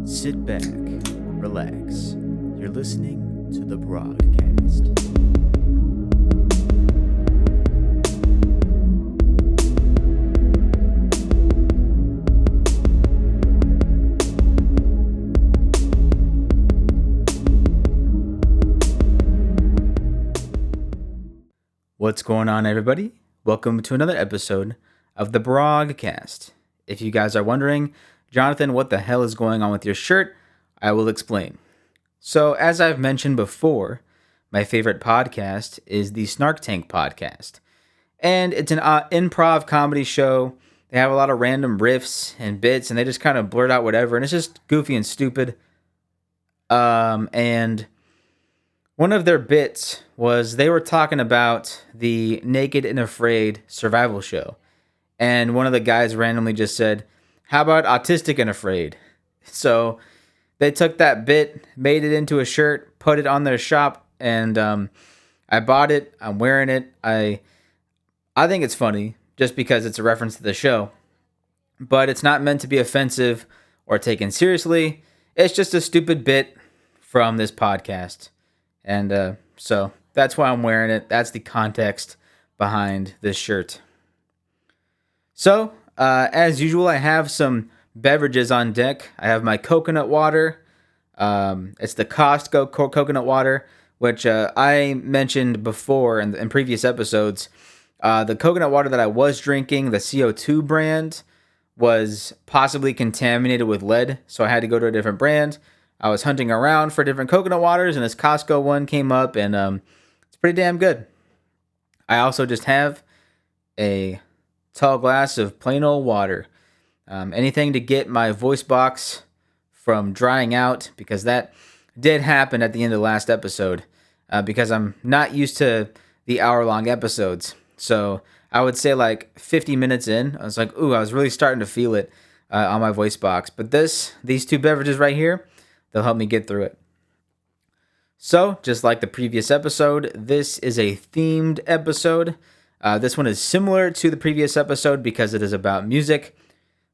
Sit back, relax. You're listening to the Brogcast. What's going on, everybody? Welcome to another episode of the Brogcast. If you guys are wondering, Jonathan, what the hell is going on with your shirt? I will explain. So, as I've mentioned before, my favorite podcast is the Snark Tank podcast. And it's an improv comedy show. They have a lot of random riffs and bits, and they just kind of blurt out whatever, and it's just goofy and stupid. And one of their bits was they were talking about the Naked and Afraid survival show. And one of the guys randomly just said, "How about Autistic and Afraid?" So they took that bit, made it into a shirt, put it on their shop, and I bought it. I'm wearing it. I think it's funny just because it's a reference to the show. But it's not meant to be offensive or taken seriously. It's just a stupid bit from this podcast. And so that's why I'm wearing it. That's the context behind this shirt. So, as usual, I have some beverages on deck. I have my coconut water. It's the Costco coconut water, which I mentioned before in previous episodes. The coconut water that I was drinking, the CO2 brand, was possibly contaminated with lead, so I had to go to a different brand. I was hunting around for different coconut waters, and this Costco one came up, and it's pretty damn good. I also just have a tall glass of plain old water. Anything to get my voice box from drying out, because that did happen at the end of the last episode, because I'm not used to the hour-long episodes. So I would say like 50 minutes in, I was like, ooh, I was really starting to feel it on my voice box. But these two beverages right here, they'll help me get through it. So, just like the previous episode, this is a themed episode. This one is similar to the previous episode because it is about music.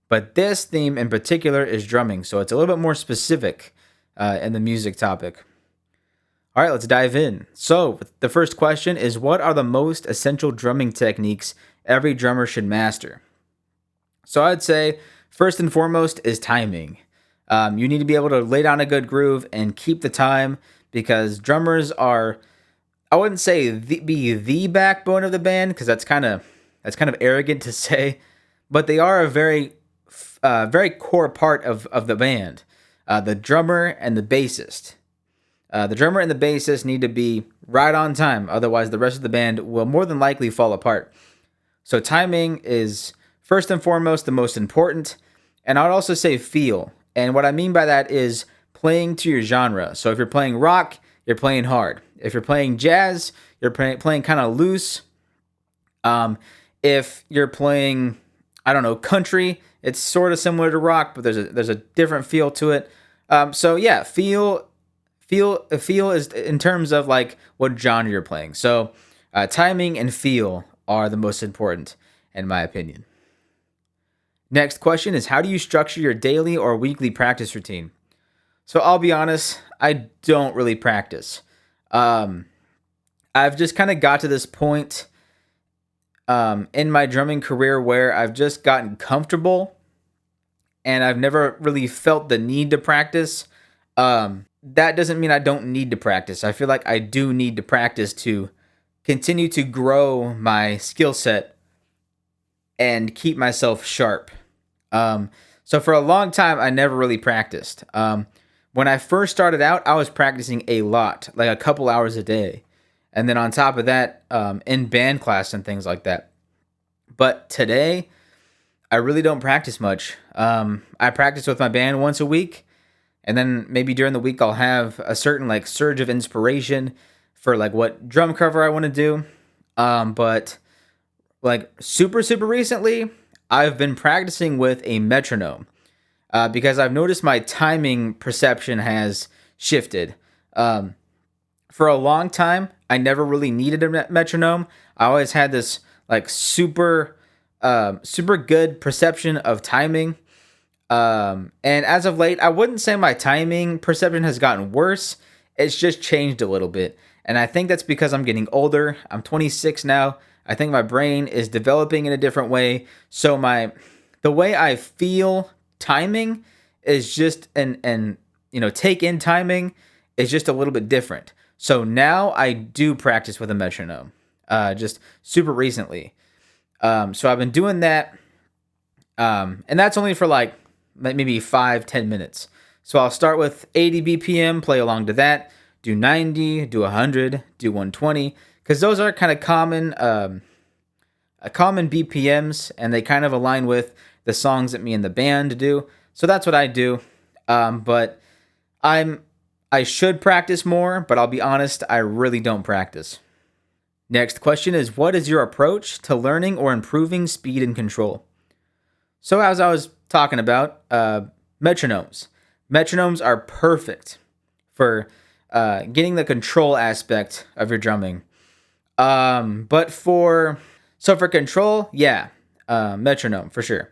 But this theme in particular is drumming, so it's a little bit more specific in the music topic. All right, let's dive in. So, the first question is, what are the most essential drumming techniques every drummer should master? So, I'd say, first and foremost is timing. You need to be able to lay down a good groove and keep the time, because drummers are, I wouldn't say be the backbone of the band, because that's kind of arrogant to say, but they are a very core part of the band. The drummer and the bassist. The drummer and the bassist need to be right on time, otherwise the rest of the band will more than likely fall apart. So timing is first and foremost the most important, and I'd also say feel. And what I mean by that is playing to your genre. So if you're playing rock, you're playing hard. If you're playing jazz, you're playing kind of loose. If you're playing, I don't know, country, it's sort of similar to rock, but there's a different feel to it. So yeah, feel is in terms of like what genre you're playing. So timing and feel are the most important, in my opinion. Next question is, how do you structure your daily or weekly practice routine? So I'll be honest, I don't really practice. I've just kind of got to this point in my drumming career where I've just gotten comfortable and I've never really felt the need to practice. That doesn't mean I don't need to practice. I feel like I do need to practice to continue to grow my skill set and keep myself sharp. So for a long time, I never really practiced. When I first started out, I was practicing a lot, like a couple hours a day. And then on top of that, in band class and things like that. But today, I really don't practice much. I practice with my band once a week. And then maybe during the week, I'll have a certain like surge of inspiration for like what drum cover I want to do. But like super recently, I've been practicing with a metronome because I've noticed my timing perception has shifted. For a long time, I never really needed a metronome. I always had this like super good perception of timing. And as of late, I wouldn't say my timing perception has gotten worse. It's just changed a little bit. And I think that's because I'm getting older. I'm 26 now. I think my brain is developing in a different way. So the way I feel timing is just and take in timing is just a little bit different. So now I do practice with a metronome. Just super recently. So I've been doing that. And that's only for like maybe 5-10 minutes. So I'll start with 80 BPM, play along to that, do 90, do 100, do 120, because those are kind of common BPMs, and they kind of align with the songs that me and the band do. So that's what I do. But I should practice more, but I'll be honest, I really don't practice. Next question is, what is your approach to learning or improving speed and control? So as I was talking about, metronomes. Metronomes are perfect for getting the control aspect of your drumming. But for control, yeah, metronome for sure.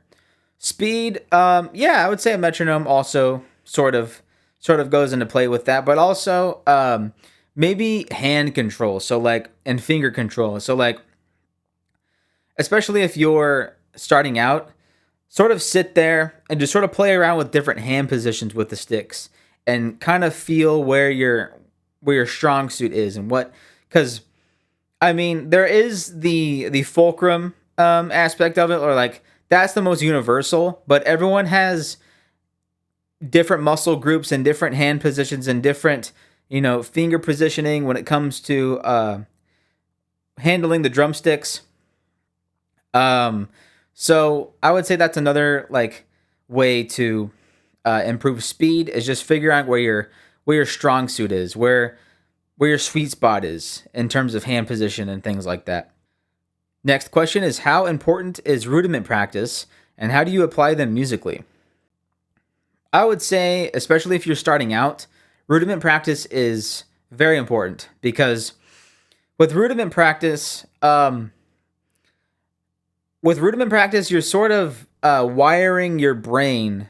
Speed, yeah, I would say a metronome also sort of goes into play with that, but also maybe hand control, so like and finger control. So like especially if you're starting out, sort of sit there and just sort of play around with different hand positions with the sticks and kind of feel where your strong suit is and what, because I mean there is the fulcrum aspect of it, or like that's the most universal, but everyone has different muscle groups and different hand positions and different finger positioning when it comes to handling the drumsticks. So I would say that's another like way to improve speed is just figuring out where your strong suit is, where your sweet spot is in terms of hand position and things like that. Next question is, how important is rudiment practice and how do you apply them musically? I would say, especially if you're starting out, rudiment practice is very important because with rudiment practice, you're sort of wiring your brain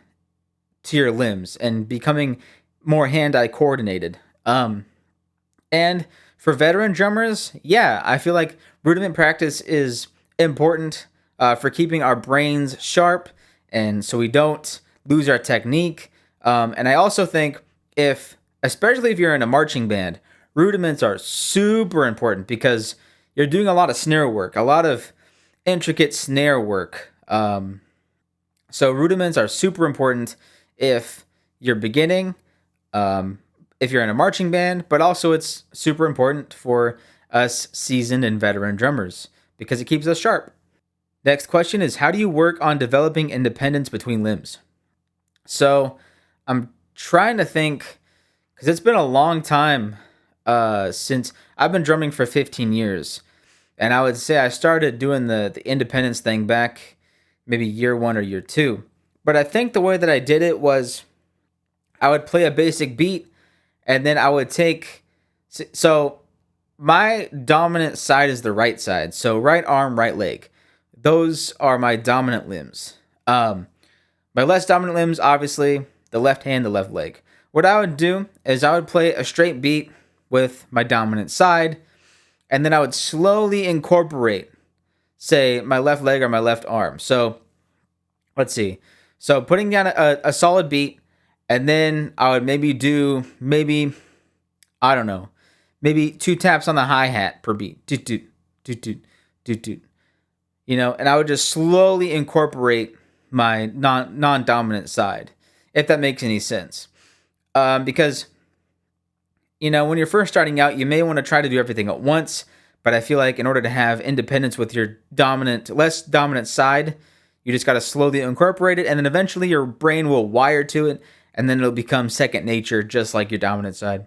to your limbs and becoming more hand-eye coordinated. And for veteran drummers, yeah, I feel like rudiment practice is important for keeping our brains sharp and so we don't lose our technique. And I also think especially if you're in a marching band, rudiments are super important because you're doing a lot of snare work, a lot of intricate snare work. So rudiments are super important if you're beginning, if you're in a marching band, but also it's super important for us seasoned and veteran drummers because it keeps us sharp. Next question is, how do you work on developing independence between limbs? So I'm trying to think because it's been a long time since I've been drumming for 15 years. And I would say I started doing the independence thing back maybe year one or year two. But I think the way that I did it was I would play a basic beat and then I would so my dominant side is the right side. So right arm, right leg. Those are my dominant limbs. My less dominant limbs, obviously, the left hand, the left leg. What I would do is I would play a straight beat with my dominant side, and then I would slowly incorporate, say, my left leg or my left arm. So let's see. So putting down a solid beat, and then I would I don't know, maybe 2 taps on the hi-hat per beat. Doot, doot, doot, doot, doot, doot. And I would just slowly incorporate my non-dominant side, if that makes any sense. Because when you're first starting out, you may want to try to do everything at once, but I feel like in order to have independence with your less dominant side, you just got to slowly incorporate it, and then eventually your brain will wire to it, and then it'll become second nature, just like your dominant side.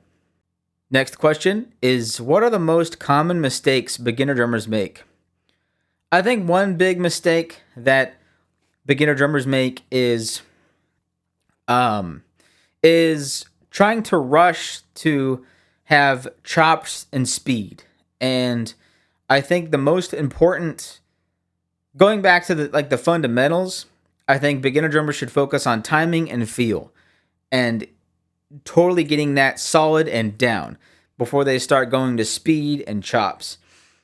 Next question is, what are the most common mistakes beginner drummers make? I think one big mistake that beginner drummers make is trying to rush to have chops and speed. And I think the most important, going back to the fundamentals, I think beginner drummers should focus on timing and feel and totally getting that solid and down before they start going to speed and chops.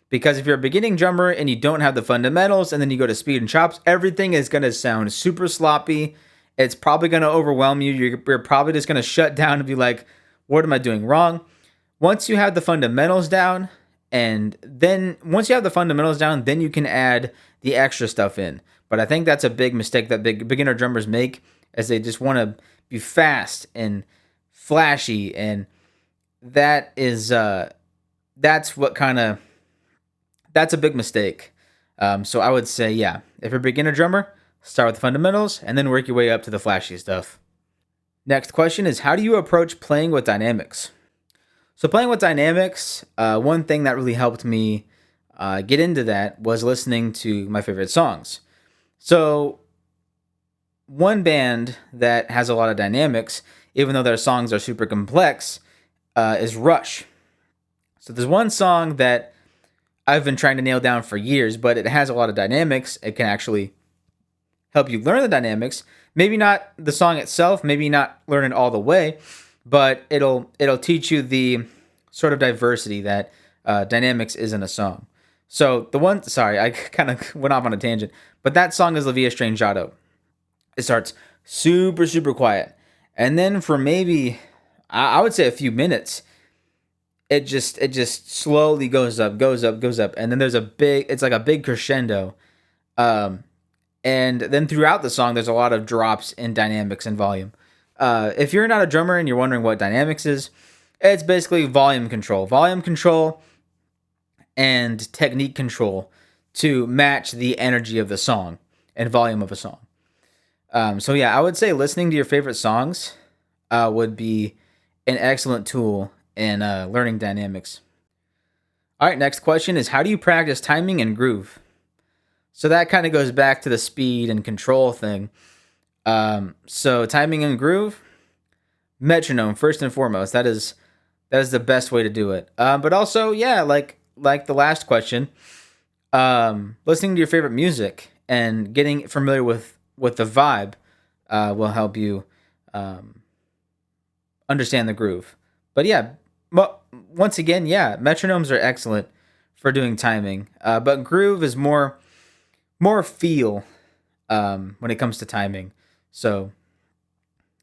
Because if you're a beginning drummer and you don't have the fundamentals and then you go to speed and chops, everything is going to sound super sloppy. It's probably going to overwhelm you. You're probably just going to shut down and be like, what am I doing wrong? Once you have the fundamentals down, then you can add the extra stuff in. But I think that's a big mistake that big beginner drummers make, as they just want to be fast and flashy, and that is that's what kind of that's a big mistake. So I would say, yeah, if you're a beginner drummer, start with the fundamentals and then work your way up to the flashy stuff. Next question is, how do you approach playing with dynamics? So playing with dynamics, one thing that really helped me get into that was listening to my favorite songs. So one band that has a lot of dynamics, even though their songs are super complex, is Rush. So there's one song that I've been trying to nail down for years, but it has a lot of dynamics. It can actually help you learn the dynamics. Maybe not the song itself, maybe not learn it all the way, but it'll teach you the sort of diversity that dynamics is in a song. So sorry, I kind of went off on a tangent, but that song is La Via Strangiato. It starts super, super quiet. And then for maybe, I would say a few minutes, it just slowly goes up. And then it's like a big crescendo. And then throughout the song, there's a lot of drops in dynamics and volume. If you're not a drummer and you're wondering what dynamics is, it's basically volume control. Volume control and technique control to match the energy of the song and volume of a song. So yeah, I would say listening to your favorite songs would be an excellent tool in learning dynamics. All right, next question is, how do you practice timing and groove? So that kind of goes back to the speed and control thing. So timing and groove, metronome first and foremost. That is the best way to do it. But also, yeah, like the last question, listening to your favorite music and getting familiar with the vibe will help you understand the groove. But yeah, once again, yeah, metronomes are excellent for doing timing. But groove is more feel when it comes to timing. So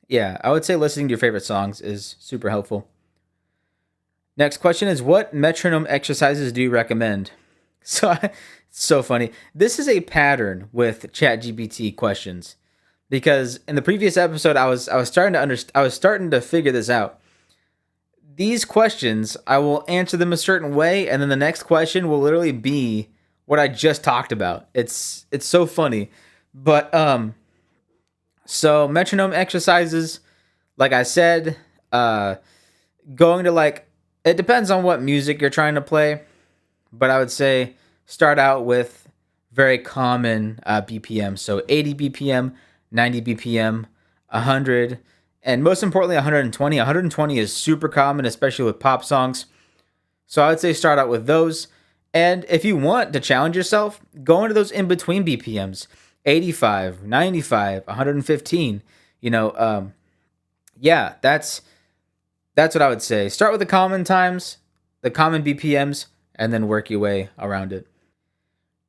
yeah, I would say listening to your favorite songs is super helpful. Next question is, what metronome exercises do you recommend? So it's so funny. This is a pattern with ChatGPT questions, because in the previous episode I was starting to figure this out. These questions, I will answer them a certain way, and then the next question will literally be what I just talked about. It's so funny. But so metronome exercises, like I said, going to it depends on what music you're trying to play, but I would say start out with very common BPM. So 80 BPM, 90 BPM, 100, and most importantly 120. 120 is super common, especially with pop songs. So I would say start out with those. And if you want to challenge yourself, go into those in-between BPMs, 85, 95, 115. Yeah, that's what I would say. Start with the common times, the common BPMs, and then work your way around it.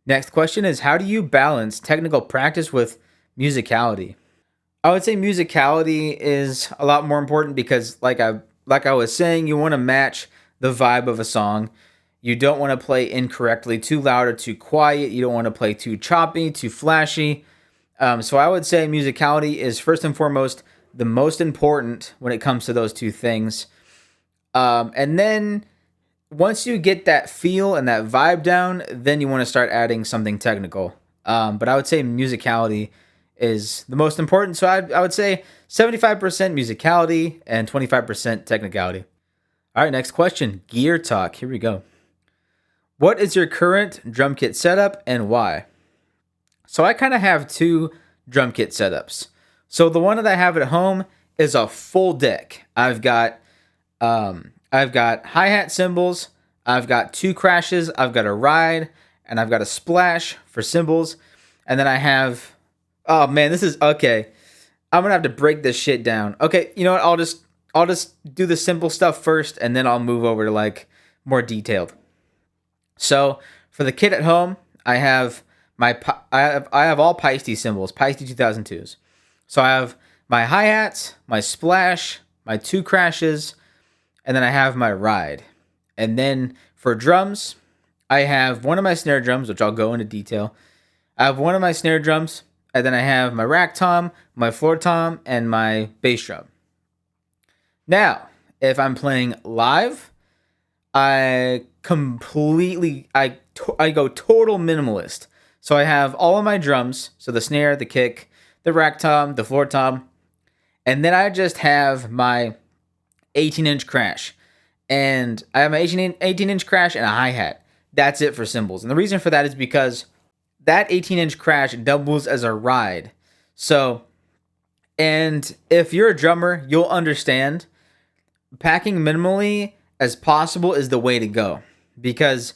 Next question is, how do you balance technical practice with musicality? I would say musicality is a lot more important because, like I was saying, you want to match the vibe of a song. You don't want to play incorrectly, too loud or too quiet. You don't want to play too choppy, too flashy. So I would say musicality is first and foremost the most important when it comes to those two things. And then once you get that feel and that vibe down, then you want to start adding something technical. But I would say musicality is the most important. So I would say 75% musicality and 25% technicality. All right, next question. Gear talk. Here we go. What is your current drum kit setup and why? So I kind of have two drum kit setups. So the one that I have at home is a full deck. I've got hi-hat cymbals, I've got two crashes, I've got a ride, and I've got a splash for cymbals, and then I have Oh man, this is okay. I'm gonna have to break this shit down. Okay, you know what? I'll just do the simple stuff first, and then I'll move over to like more detailed. So for the kit at home, I have I have all Paiste cymbals, Paiste 2002s. So I have my hi hats, my splash, my two crashes, and then I have my ride. And then for drums, I have one of my snare drums, which I'll go into detail. I have one of my snare drums, and then I have my rack tom, my floor tom, and my bass drum. Now, if I'm playing live, I go total minimalist. So I have all of my drums, so the snare, the kick, the rack tom, the floor tom, and then I just have my 18-inch crash. And I have my 18-inch crash and a hi-hat. That's it for cymbals. And the reason for that is because that 18-inch crash doubles as a ride. So, and if you're a drummer, you'll understand packing minimally as possible is the way to go. Because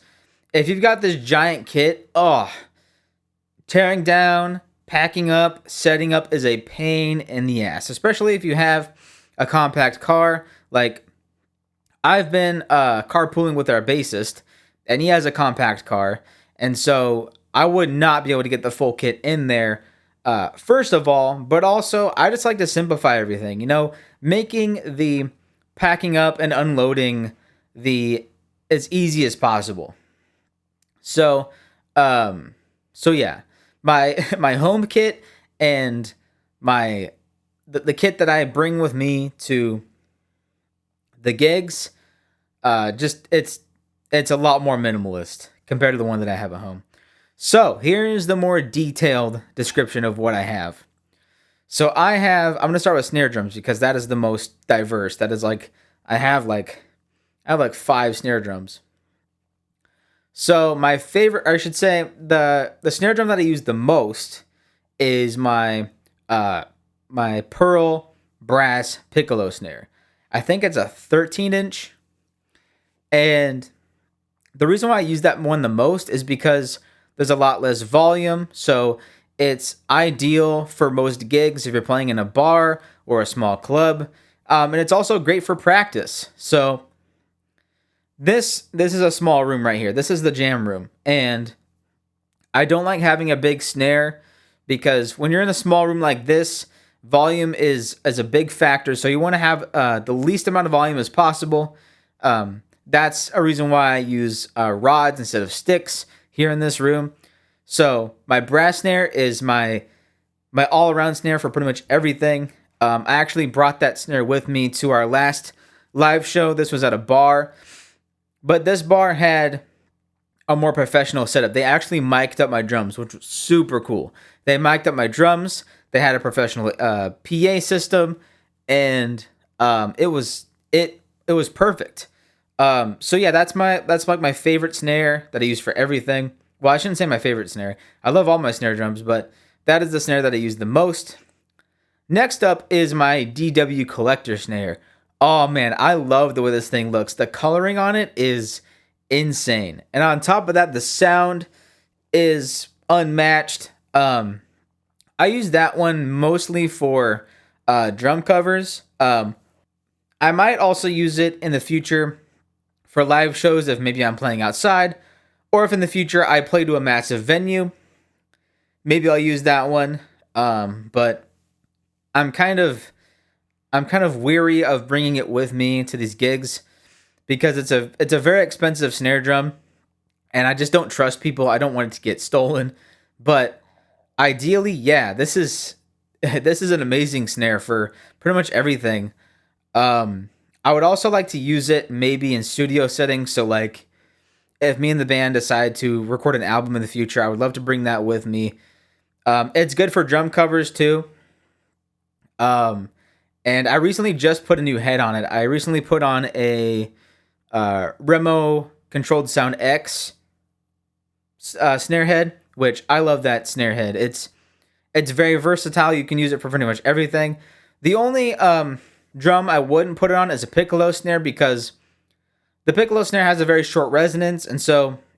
if you've got this giant kit, tearing down, packing up, setting up is a pain in the ass, especially if you have a compact car. Like, I've been carpooling with our bassist, and he has a compact car, and so I would not be able to get the full kit in there, first of all, but also I just like to simplify everything, making the packing up and unloading the as easy as possible. So, so yeah, my my home kit and my the kit that I bring with me to the gigs, just it's a lot more minimalist compared to the one that I have at home. So here's the more detailed description of what I have. So I'm gonna start with snare drums because that is the most diverse. That is like I have like 5 snare drums. So my favorite, or I should say, the snare drum that I use the most is my Pearl brass piccolo snare. I think it's a 13-inch, and the reason why I use that one the most is because there's a lot less volume, so it's ideal for most gigs if you're playing in a bar or a small club, and it's also great for practice. So this is a small room right here. This is the jam room, and I don't like having a big snare because when you're in a small room like this, volume is a big factor. So you want to have the least amount of volume as possible. That's a reason why I use rods instead of sticks here in this room. So my brass snare is my all-around snare for pretty much everything. I actually brought that snare with me to our last live show. This was at a bar, but this bar had a more professional setup. They actually mic'd up my drums, which was super cool. They mic'd up my drums. They had a professional PA system, and it was perfect. So yeah, that's like my favorite snare that I use for everything. Well, I shouldn't say my favorite snare. I love all my snare drums, but that is the snare that I use the most. Next up is my DW collector snare. Oh man, I love the way this thing looks. The coloring on it is insane. And on top of that, the sound is unmatched. I use that one mostly for drum covers. I might also use it in the future for live shows if maybe I'm playing outside, or if in the future I play to a massive venue. Maybe I'll use that one. But I'm kind of weary of bringing it with me to these gigs because it's a very expensive snare drum, and I just don't trust people. I don't want it to get stolen. But ideally, yeah, this is an amazing snare for pretty much everything. I would also like to use it maybe in studio settings. So like if me and the band decide to record an album in the future, I would love to bring that with me. It's good for drum covers too. And I recently just put a new head on it. I recently put on a Remo Controlled Sound X snare head, which I love that snare head. It's very versatile. You can use it for pretty much everything. The only drum I wouldn't put it on is a piccolo snare because the piccolo snare has a very short resonance, and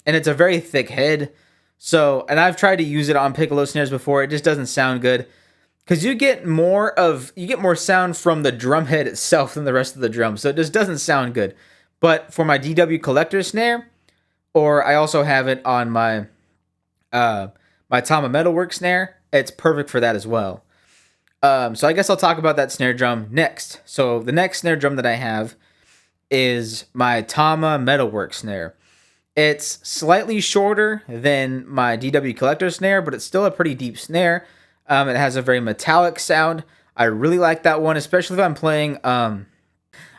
it's a very thick head. So, and I've tried to use it on piccolo snares before. It just doesn't sound good because you get more sound from the drum head itself than the rest of the drum. So it just doesn't sound good. But for my DW collector snare, or I also have it on uh my Tama Metalwork snare, it's perfect for that as well. So I guess I'll talk about that snare drum next. So the next snare drum that I have is my Tama Metalwork snare. It's slightly shorter than my DW Collector snare, but it's still a pretty deep snare. It has a very metallic sound. I really like that one, especially if I'm playing a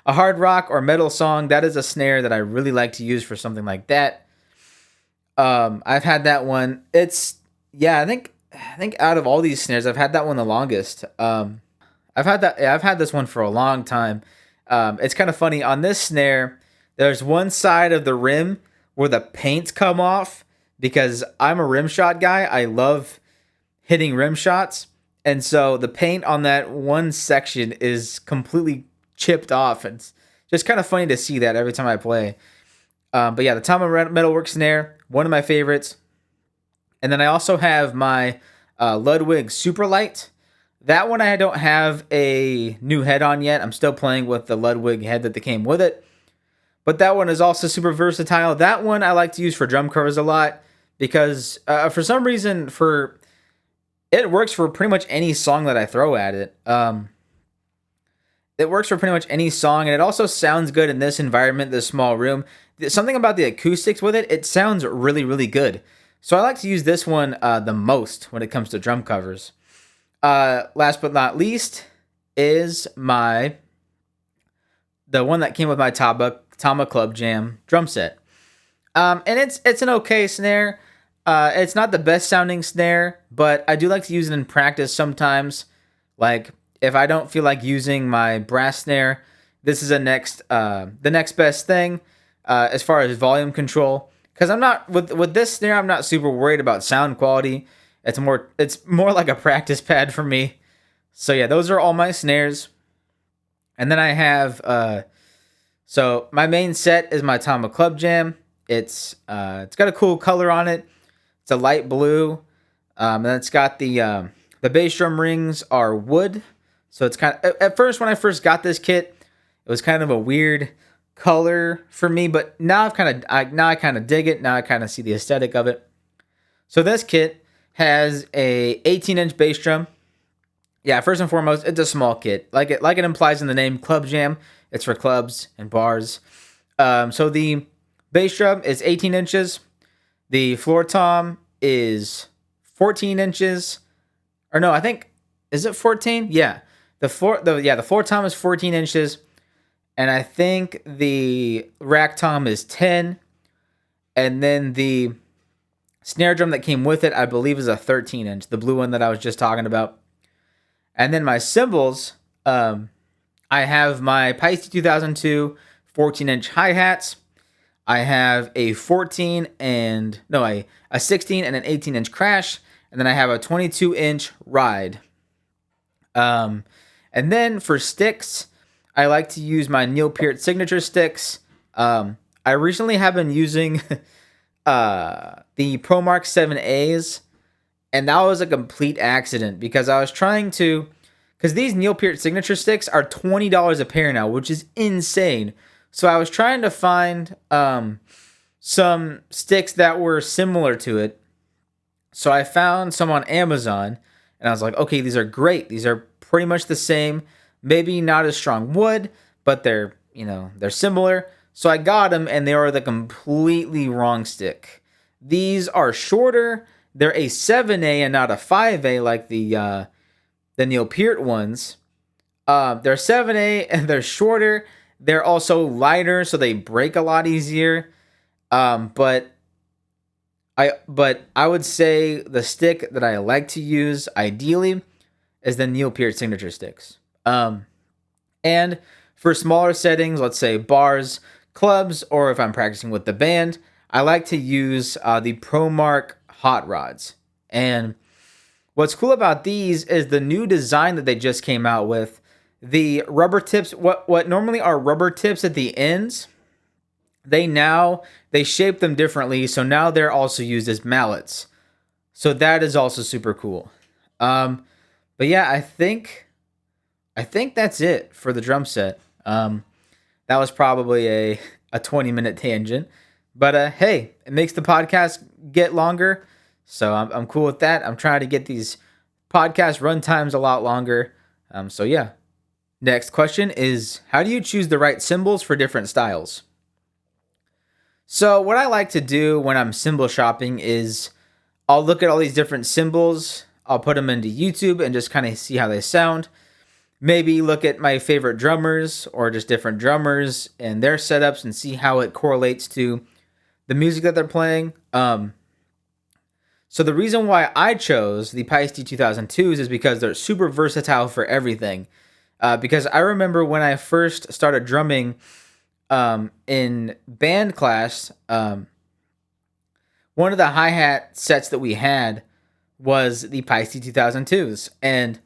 hard rock or metal song. That is a snare that I really like to use for something like that. I've had that one. I think out of all these snares, I've had that one the longest. I've had this one for a long time. It's kind of funny on this snare. There's one side of the rim where the paints come off because I'm a rim shot guy. I love hitting rim shots, and so the paint on that one section is completely chipped off. It's just kind of funny to see that every time I play. But yeah, the Tama Metalwork snare, one of my favorites. And then I also have my Ludwig Superlight. That one I don't have a new head on yet. I'm still playing with the Ludwig head that came with it. But that one is also super versatile. That one I like to use for drum covers a lot because for some reason it works for pretty much any song that I throw at it. It works for pretty much any song, and it also sounds good in this environment, this small room. Something about the acoustics with it, it sounds really, really good. So I like to use this one the most when it comes to drum covers. Last but not least is the one that came with my Tama Club Jam drum set. And it's an okay snare. It's not the best sounding snare, but I do like to use it in practice sometimes. Like if I don't feel like using my brass snare, this is the next best thing as far as volume control. Because I'm not with this snare, I'm not super worried about sound quality. It's more like a practice pad for me. So yeah, those are all my snares. And then I have so my main set is my Tama Club Jam. It's got a cool color on it. It's a light blue. And it's got the bass drum rings are wood. So it's kind of, at first when I first got this kit, it was kind of a weird color for me, but now I kind of dig it. Now I kind of see the aesthetic of it. So this kit has a 18-inch bass drum. Yeah, first and foremost, it's a small kit. Like it implies in the name, Club Jam. It's for clubs and bars. So the bass drum is 18 inches. The floor tom is 14 inches. Or no, I think, is it 14? Yeah. The floor tom is 14 inches. And I think the rack tom is 10. And then the snare drum that came with it, I believe, is a 13-inch, the blue one that I was just talking about. And then my cymbals, I have my Paiste 2002 14-inch hi-hats. I have a 16 and an 18-inch crash. And then I have a 22-inch ride. And then for sticks, I like to use my Neil Peart signature sticks. I recently have been using the ProMark 7As, and that was a complete accident because I was trying to, because these Neil Peart signature sticks are $20 a pair now, which is insane. So I was trying to find some sticks that were similar to it. So I found some on Amazon, and I was like, okay, these are great. These are pretty much the same. Maybe not as strong wood, but they're similar. So I got them, and they are the completely wrong stick. These are shorter. They're a 7A and not a 5A like the Neil Peart ones. They're 7A and they're shorter. They're also lighter, so they break a lot easier. But I would say the stick that I like to use ideally is the Neil Peart signature sticks. And for smaller settings, let's say bars, clubs, or if I'm practicing with the band, I like to use the ProMark hot rods. And what's cool about these is the new design that they just came out with. The rubber tips, what normally are rubber tips at the ends, They shape them differently, so now they're also used as mallets. So that is also super cool. Um, but yeah, I think that's it for the drum set. That was probably a 20-minute tangent, but hey, it makes the podcast get longer, so I'm cool with that. I'm trying to get these podcast run times a lot longer. So yeah. Next question is, how do you choose the right cymbals for different styles? So what I like to do when I'm cymbal shopping is I'll look at all these different cymbals. I'll put them into YouTube and just kind of see how they sound. Maybe look at my favorite drummers or just different drummers and their setups and see how it correlates to the music that they're playing. So the reason why I chose the Paiste 2002s is because they're super versatile for everything. Because I remember when I first started drumming in band class, one of the hi-hat sets that we had was the Paiste 2002s. And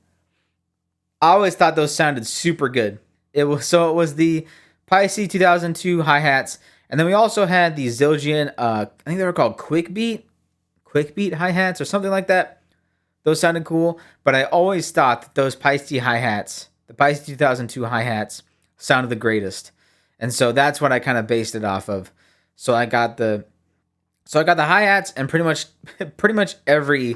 I always thought those sounded super good. It was the Paiste 2002 hi-hats, and then we also had the Zildjian, I think they were called quick beat hi-hats or something like that. Those sounded cool, but I always thought that those Paiste hi-hats, the Paiste 2002 hi-hats, sounded the greatest. And so that's what I kind of based it off of. So I got the hi-hats and pretty much every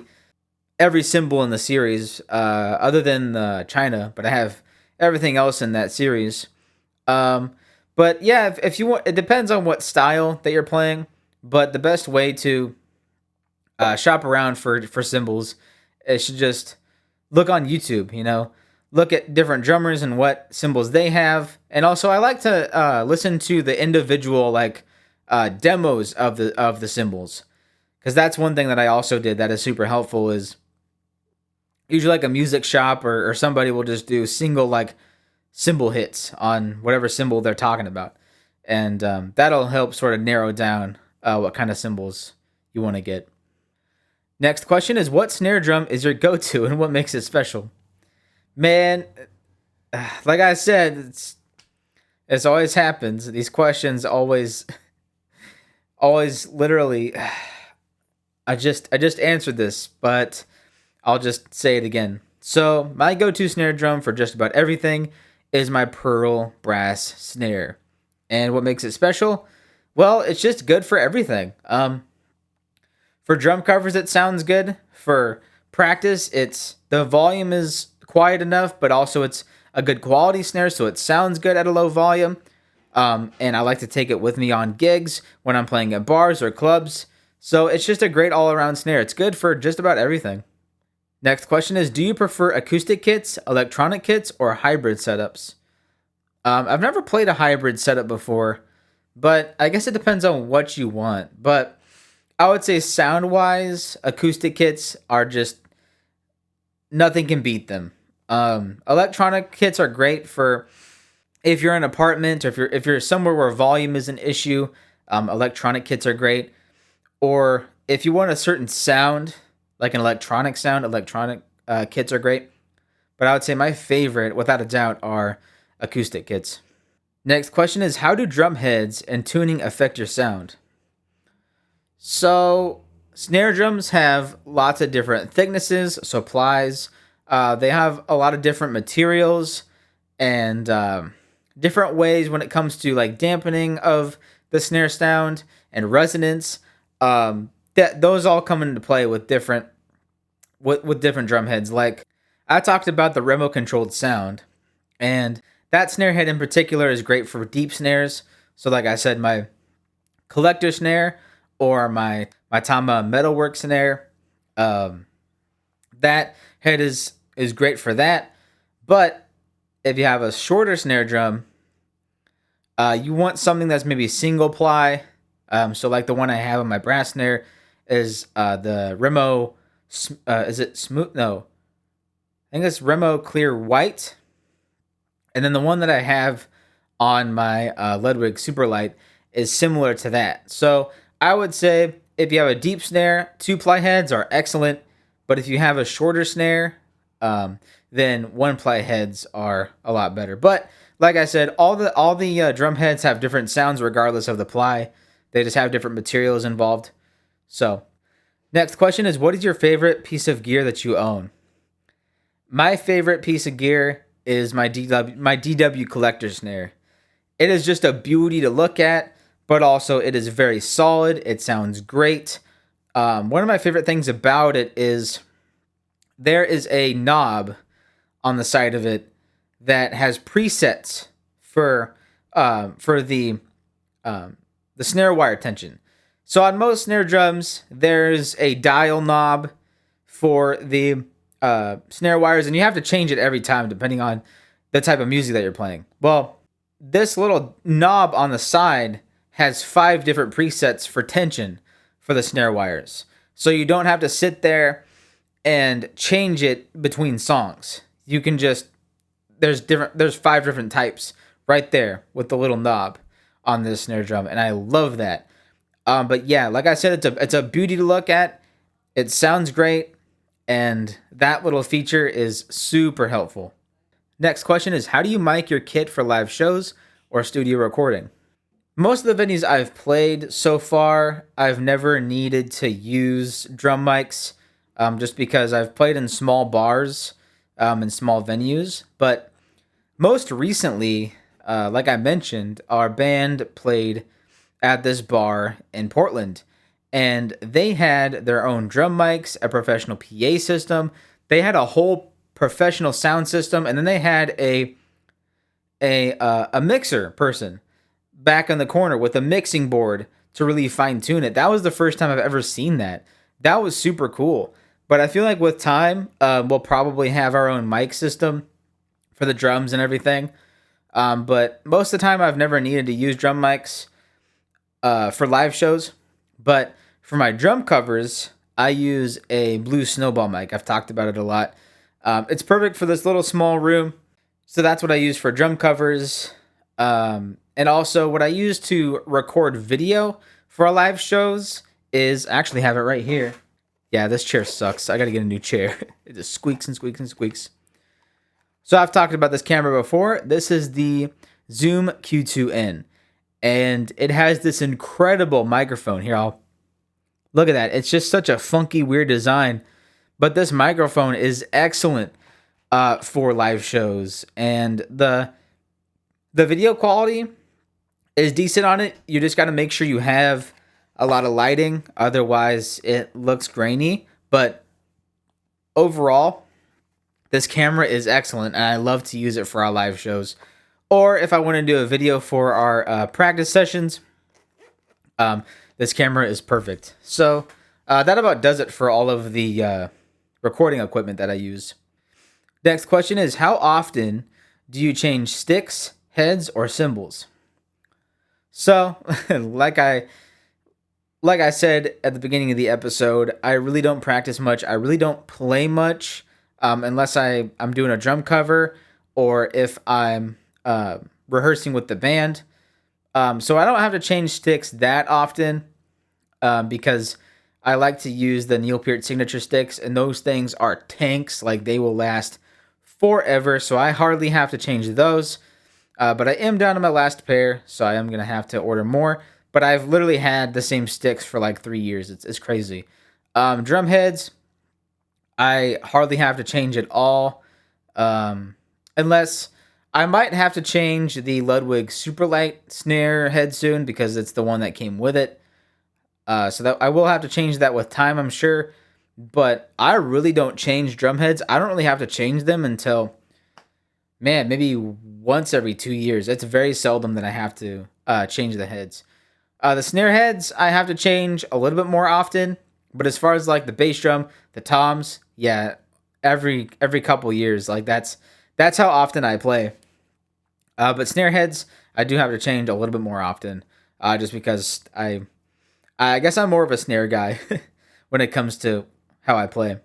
symbol in the series, other than China, but I have everything else in that series. But yeah, if you want, it depends on what style that you're playing. But the best way to shop around for cymbals is to just look on YouTube. Look at different drummers and what cymbals they have, and also I like to listen to the individual demos of the cymbals, because that's one thing that I also did that is super helpful. Is usually like a music shop or somebody will just do single cymbal hits on whatever cymbal they're talking about, and that'll help sort of narrow down what kind of cymbals you want to get. Next question is, what snare drum is your go-to and what makes it special? Man, like I said, it's always happens. These questions always literally. I just answered this, but I'll just say it again. So my go-to snare drum for just about everything is my Pearl brass snare. And what makes it special? Well, it's just good for everything. For drum covers, it sounds good. For practice, the volume is quiet enough, but also it's a good quality snare, so it sounds good at a low volume. And I like to take it with me on gigs when I'm playing at bars or clubs. So it's just a great all-around snare. It's good for just about everything. Next question is, do you prefer acoustic kits, electronic kits, or hybrid setups? I've never played a hybrid setup before, but I guess it depends on what you want. But I would say sound-wise, acoustic kits are just, nothing can beat them. Electronic kits are great for if you're in an apartment or if you're somewhere where volume is an issue. Electronic kits are great. Or if you want a certain sound, like an electronic sound, electronic kits are great. But I would say my favorite, without a doubt, are acoustic kits. Next question is, how do drum heads and tuning affect your sound? So, snare drums have lots of different thicknesses, so plies. They have a lot of different materials and different ways when it comes to dampening of the snare sound and resonance. That those all come into play with different different drum heads. Like I talked about the remote controlled sound, and that snare head in particular is great for deep snares. So like I said, my collector snare or my Tama metalwork snare, that head is great for that. But if you have a shorter snare drum, you want something that's maybe single ply. So like the one I have on my brass snare is the Remo. Is it smooth? No, I think it's Remo Clear White. And then the one that I have on my Ludwig Superlight is similar to that. So I would say if you have a deep snare, 2-ply heads are excellent. But if you have a shorter snare, then 1-ply heads are a lot better. But like I said, all the drum heads have different sounds regardless of the ply. They just have different materials involved. So, next question is, what is your favorite piece of gear that you own? My favorite piece of gear is my DW collector snare. It is just a beauty to look at, but also it is very solid. It sounds great. One of my favorite things about it is there is a knob on the side of it that has presets for the snare wire tension. So on most snare drums, there's a dial knob for the snare wires, and you have to change it every time depending on the type of music that you're playing. Well, this little knob on the side has 5 different presets for tension for the snare wires. So you don't have to sit there and change it between songs. You can just there's 5 different types right there with the little knob on this snare drum, and I love that. But yeah, like I said, it's a beauty to look at. It sounds great, and that little feature is super helpful. Next question is, how do you mic your kit for live shows or studio recording? Most of the venues I've played so far, I've never needed to use drum mics, just because I've played in small bars and small venues. But most recently, like I mentioned, our band played at this bar in Portland, and they had their own drum mics, a professional PA system. They had a whole professional sound system, and then they had a mixer person back in the corner with a mixing board to really fine tune it. That was the first time I've ever seen that. That was super cool. But I feel like with time, we'll probably have our own mic system for the drums and everything. But most of the time, I've never needed to use drum mics for live shows. But for my drum covers, I use a Blue Snowball mic. I've talked about it a lot. It's perfect for this little small room. So that's what I use for drum covers. And also what I use to record video for our live shows is, I actually have it right here. Yeah, this chair sucks. I got to get a new chair. It just squeaks and squeaks and squeaks. So I've talked about this camera before. This is the Zoom Q2N. And it has this incredible microphone. Here, I'll look at that. It's just such a funky, weird design. But this microphone is excellent for live shows. And the video quality is decent on it. You just got to make sure you have a lot of lighting. Otherwise, it looks grainy. But overall, this camera is excellent, and I love to use it for our live shows. Or if I want to do a video for our practice sessions, this camera is perfect. So that about does it for all of the recording equipment that I use. Next question is, how often do you change sticks, heads, or cymbals? So, like I said at the beginning of the episode, I really don't practice much. I really don't play much unless I'm doing a drum cover or if I'm rehearsing with the band. So I don't have to change sticks that often because I like to use the Neil Peart signature sticks, and those things are tanks. Like, they will last forever, so I hardly have to change those. But I am down to my last pair, so I am going to have to order more. But I've literally had the same sticks for like 3 years. It's crazy. Drum heads, I hardly have to change at all. Unless I might have to change the Ludwig Superlight snare head soon because it's the one that came with it. So that I will have to change that with time, I'm sure. But I really don't change drum heads. I don't really have to change them until, man, maybe once every 2 years. It's very seldom that I have to change the heads. The snare heads, I have to change a little bit more often. But as far as like the bass drum, the toms, yeah, every couple years. Like that's how often I play. But snare heads, I do have to change a little bit more often. Just because I guess I'm more of a snare guy when it comes to how I play.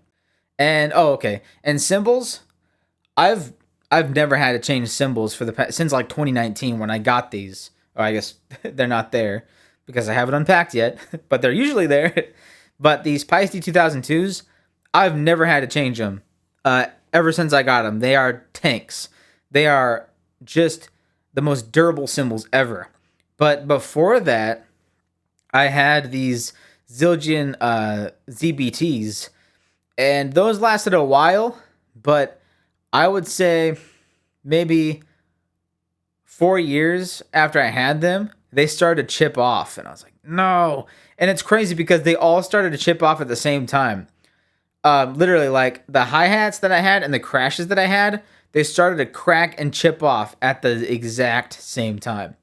And okay. And cymbals, I've never had to change cymbals since like 2019 when I got these. Or I guess they're not there because I haven't unpacked yet, but they're usually there. But these Pice D2002s, I've never had to change them ever since I got them. They are tanks. They are just the most durable cymbals ever. But before that, I had these Zildjian ZBTs, and those lasted a while, but I would say maybe 4 years after I had them, they started to chip off, and I was like, no. And it's crazy because they all started to chip off at the same time. Literally, like the hi hats that I had and the crashes that I had, they started to crack and chip off at the exact same time.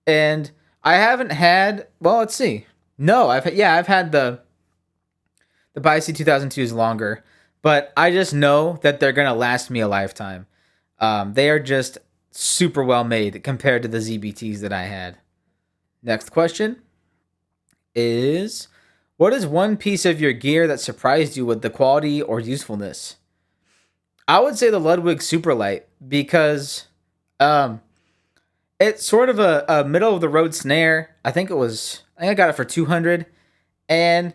And I haven't had. Well, let's see. No, I've had the Biacy 2002s longer, but I just know that they're gonna last me a lifetime. They are just super well made compared to the ZBTs that I had. Next question is, what is one piece of your gear that surprised you with the quality or usefulness? I would say the Ludwig Superlight because um, it's sort of a middle of the road snare. I think I got it for 200, and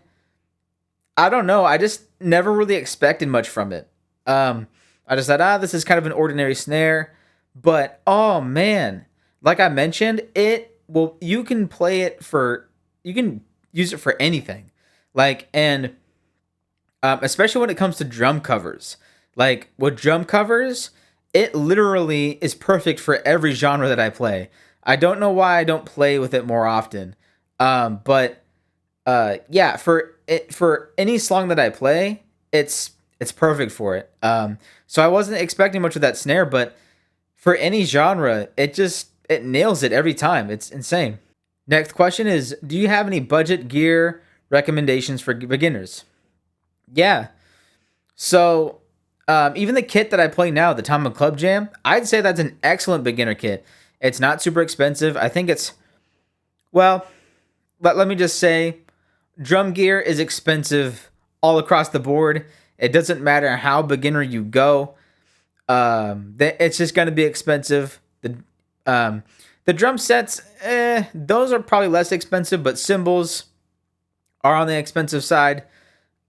I don't know. I just never really expected much from it. Um, I just thought, this is kind of an ordinary snare, but oh man, like I mentioned, you can play it for, you can use it for anything, like and especially when it comes to drum covers. Like with drum covers, it literally is perfect for every genre that I play. I don't know why I don't play with it more often, but yeah, for any song that I play, it's perfect for it. So I wasn't expecting much of that snare, but for any genre, it nails it every time. It's insane. Next question is, do you have any budget gear recommendations for beginners? Yeah. So even the kit that I play now, the Tom Club Jam, I'd say that's an excellent beginner kit. It's not super expensive. I think it's, well, let me just say, drum gear is expensive all across the board. It doesn't matter how beginner you go. It's just going to be expensive. The drum sets, those are probably less expensive, but cymbals are on the expensive side.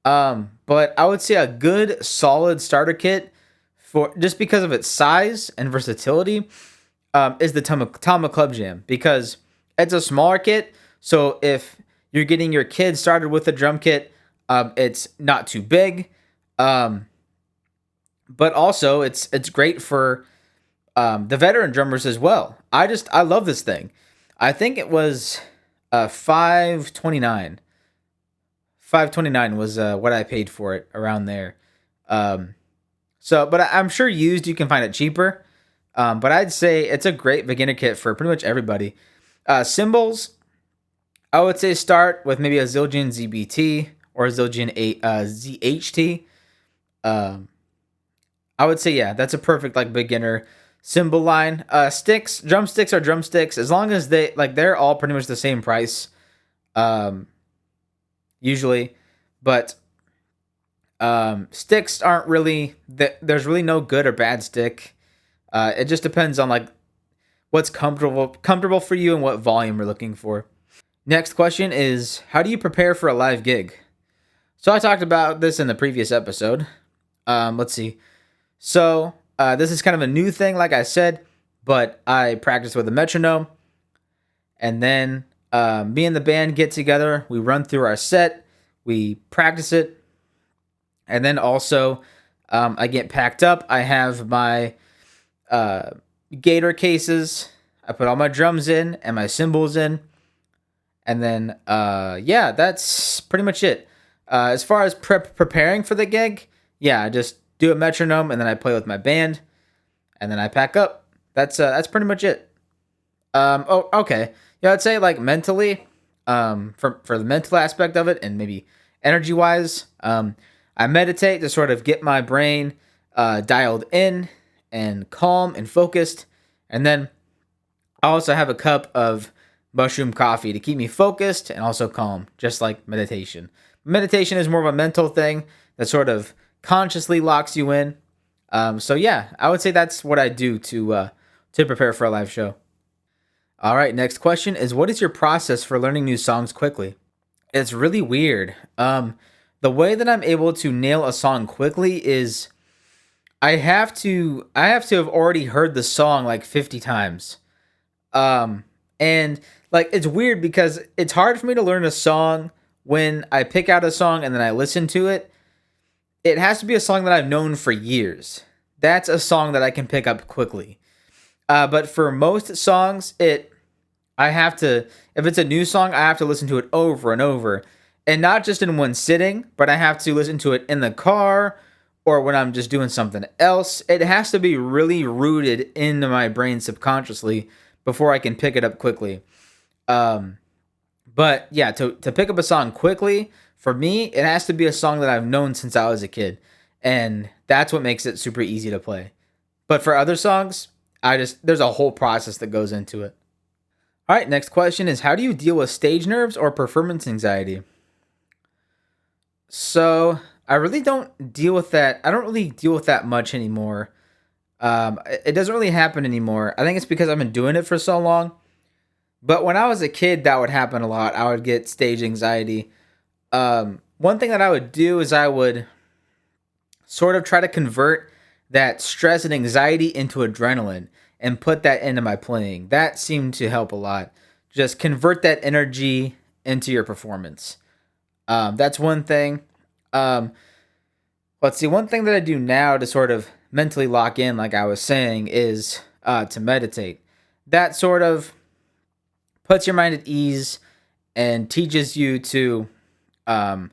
But I would say a good solid starter kit, for just because of its size and versatility, is the Tama Club Jam, because it's a smaller kit. So if you're getting your kid started with a drum kit, it's not too big. But also it's great for the veteran drummers as well. I love this thing. I think it was 529. 529 was what I paid for it, around there. Um, but I'm sure used you can find it cheaper. But I'd say it's a great beginner kit for pretty much everybody. Cymbals, I would say start with maybe a Zildjian ZBT or a Zildjian ZHT. Um, I would say, yeah, that's a perfect like beginner cymbal line. Drumsticks are drumsticks, as long as they're all pretty much the same price. Um, Usually, but sticks aren't really there's really no good or bad stick. It just depends on like what's comfortable for you and what volume you're looking for. Next question is, how do you prepare for a live gig? So I talked about this in the previous episode. Let's see. So this is kind of a new thing, like I said, but I practice with a metronome, and then me and the band get together. We run through our set, we practice it, and then also I get packed up. I have my gator cases. I put all my drums in and my cymbals in, and then yeah, that's pretty much it. As far as preparing for the gig, yeah, I just do a metronome and then I play with my band, and then I pack up. That's pretty much it. Oh, okay. Yeah, I'd say like mentally, for the mental aspect of it, and maybe energy wise, I meditate to sort of get my brain dialed in and calm and focused, and then I also have a cup of mushroom coffee to keep me focused and also calm, just like meditation. Meditation is more of a mental thing that sort of consciously locks you in. So yeah, I would say that's what I do to prepare for a live show. All right, next question is, what is your process for learning new songs quickly? It's really weird. The way that I'm able to nail a song quickly is I have to have already heard the song like 50 times. Um and like it's weird because it's hard for me to learn a song when I pick out a song and then I listen to it. It has to be a song that I've known for years. That's a song that I can pick up quickly. But for most songs, I have to, if it's a new song, I have to listen to it over and over. And not just in one sitting, but I have to listen to it in the car or when I'm just doing something else. It has to be really rooted into my brain subconsciously before I can pick it up quickly. Um, but yeah, to pick up a song quickly, for me, it has to be a song that I've known since I was a kid. And that's what makes it super easy to play. But for other songs, there's a whole process that goes into it. All right, next question is how do you deal with stage nerves or performance anxiety? So, I really don't deal with that. I don't really deal with that much anymore. It doesn't really happen anymore. I think it's because I've been doing it for so long. But when I was a kid, that would happen a lot. I would get stage anxiety. One thing that I would do is I would sort of try to convert that stress and anxiety into adrenaline and put that into my playing. That seemed to help a lot. Just convert that energy into your performance. That's one thing. Um, let's see. One thing that I do now to sort of mentally lock in, like I was saying, is to meditate. That sort of puts your mind at ease and teaches you to um,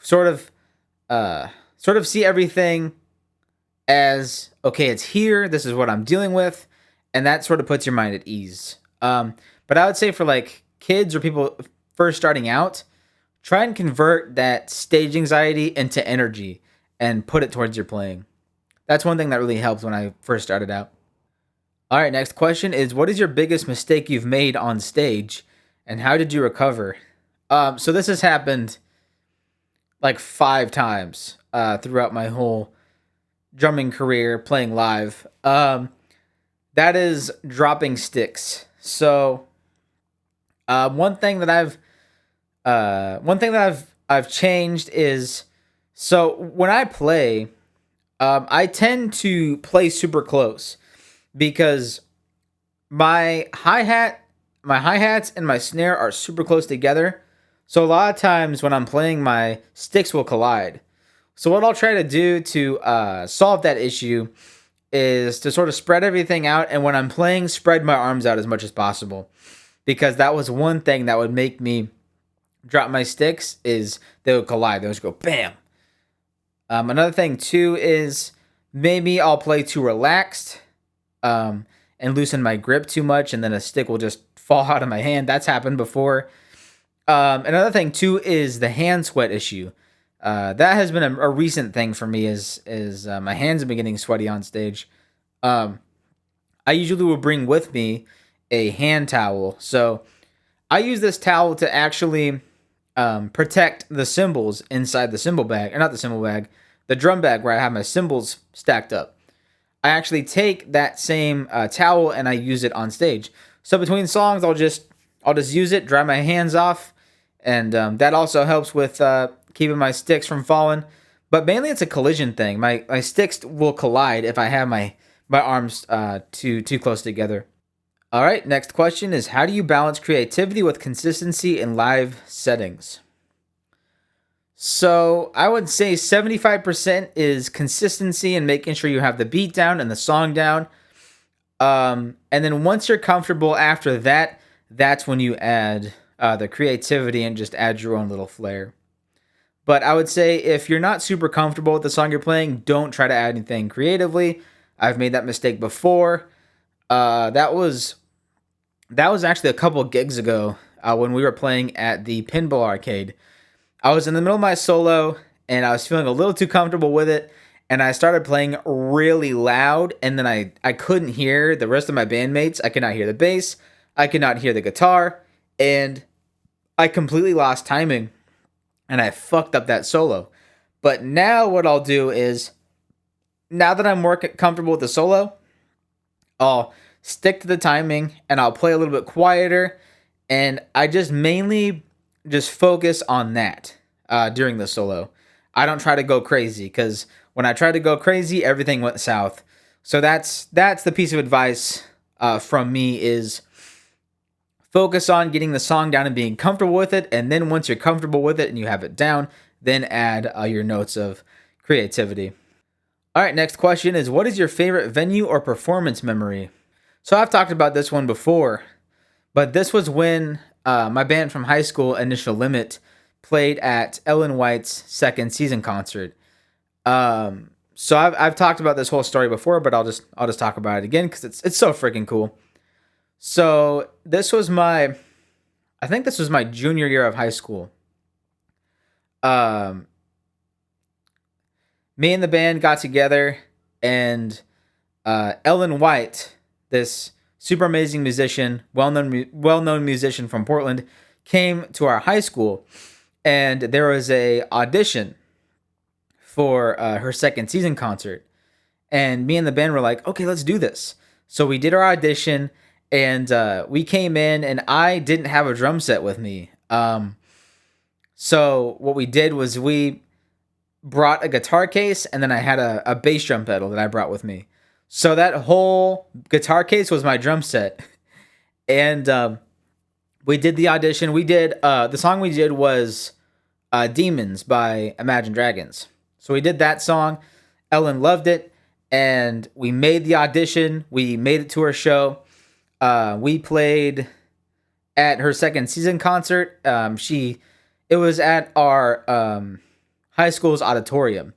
sort of sort of see everything as okay, it's here. This is what I'm dealing with, and that sort of puts your mind at ease. But I would say for like kids or people first starting out, try and convert that stage anxiety into energy and put it towards your playing. That's one thing that really helped when I first started out. All right, next question is what is your biggest mistake you've made on stage and how did you recover? So this has happened like 5 times throughout my whole drumming career playing live. That is dropping sticks. So one thing that I've changed is so when I play, I tend to play super close because my hi hats and my snare are super close together. So a lot of times when I'm playing, my sticks will collide. So what I'll try to do to solve that issue is to sort of spread everything out, and when I'm playing, spread my arms out as much as possible. Because that was one thing that would make me drop my sticks is they would collide. They would just go bam. Another thing too is maybe I'll play too relaxed and loosen my grip too much, and then a stick will just fall out of my hand. That's happened before. Another thing too is the hand sweat issue. That has been a recent thing for me. Is my hands have been getting sweaty on stage. Um, I usually will bring with me a hand towel, so I use this towel to actually protect the cymbals inside the cymbal bag, or not the cymbal bag, the drum bag where I have my cymbals stacked up. I actually take that same towel and I use it on stage. So between songs, I'll just use it, dry my hands off, and that also helps with keeping my sticks from falling. But mainly, it's a collision thing. My sticks will collide if I have my arms too close together. All right, next question is how do you balance creativity with consistency in live settings? So I would say 75% is consistency and making sure you have the beat down and the song down. And then once you're comfortable after that, that's when you add the creativity and just add your own little flair. But I would say if you're not super comfortable with the song you're playing, don't try to add anything creatively. I've made that mistake before. That was actually a couple gigs ago when we were playing at the pinball arcade. I was in the middle of my solo and I was feeling a little too comfortable with it, and I started playing really loud, and then I couldn't hear the rest of my bandmates. I could not hear the bass, I could not hear the guitar, and I completely lost timing and I fucked up that solo. But now what I'll do is now that I'm more comfortable with the solo, I'll stick to the timing and I'll play a little bit quieter, and I just mainly just focus on that during the solo. I don't try to go crazy because when I tried to go crazy, everything went south. So that's the piece of advice from me is focus on getting the song down and being comfortable with it. And then once you're comfortable with it and you have it down, then add your notes of creativity. All right, next question is, what is your favorite venue or performance memory? So I've talked about this one before, but this was when my band from high school, Initial Limit, played at Ellen White's second season concert. So I've talked about this whole story before, but I'll just talk about it again because it's so freaking cool. So I think this was my junior year of high school. Um, Me and the band got together, and Ellen White, this super amazing musician, well known musician from Portland, came to our high school, and there was a audition for her second season concert. And me and the band were like, okay, let's do this. So we did our audition, and we came in, and I didn't have a drum set with me. So what we did was we brought a guitar case, and then I had a bass drum pedal that I brought with me. So that whole guitar case was my drum set. And we did the audition. We did the song we did was Demons by Imagine Dragons. So we did that song. Ellen loved it, and we made the audition. We made it to her show. We played at her second season concert. It was at our high school's auditorium.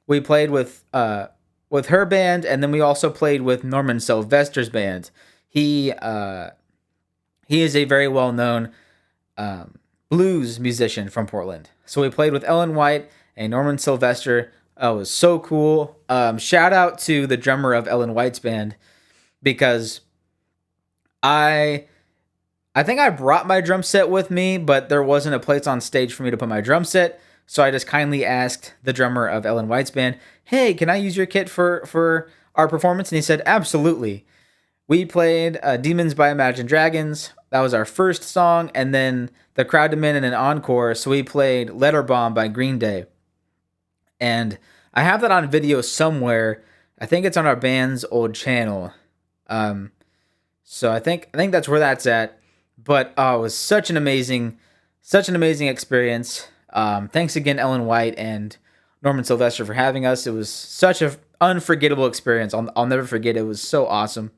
We played with her band, and then we also played with Norman Sylvester's band. He is a very well known blues musician from Portland. So we played with Ellen White and Norman Sylvester. It was so cool. Shout out to the drummer of Ellen White's band, because I think I brought my drum set with me, but there wasn't a place on stage for me to put my drum set. So I just kindly asked the drummer of Ellen White's band, hey, can I use your kit for our performance? And he said, absolutely. We played Demons by Imagine Dragons. That was our first song. And then the crowd demanded an encore, so we played Letter Bomb by Green Day. And I have that on video somewhere. I think it's on our band's old channel. So I think that's where that's at. But it was such an amazing experience. Thanks again, Ellen White and Norman Sylvester, for having us. It was such an unforgettable experience. I'll never forget it. It was so awesome.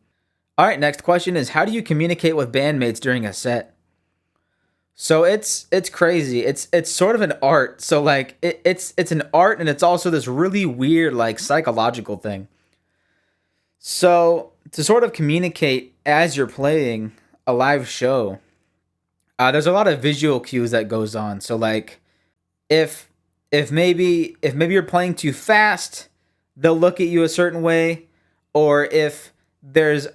All right, next question is, how do you communicate with bandmates during a set? So it's crazy. It's sort of an art. So like it's an art, and it's also this really weird like psychological thing. So to sort of communicate as you're playing a live show, there's a lot of visual cues that goes on. So like if maybe you're playing too fast, they'll look at you a certain way, or if the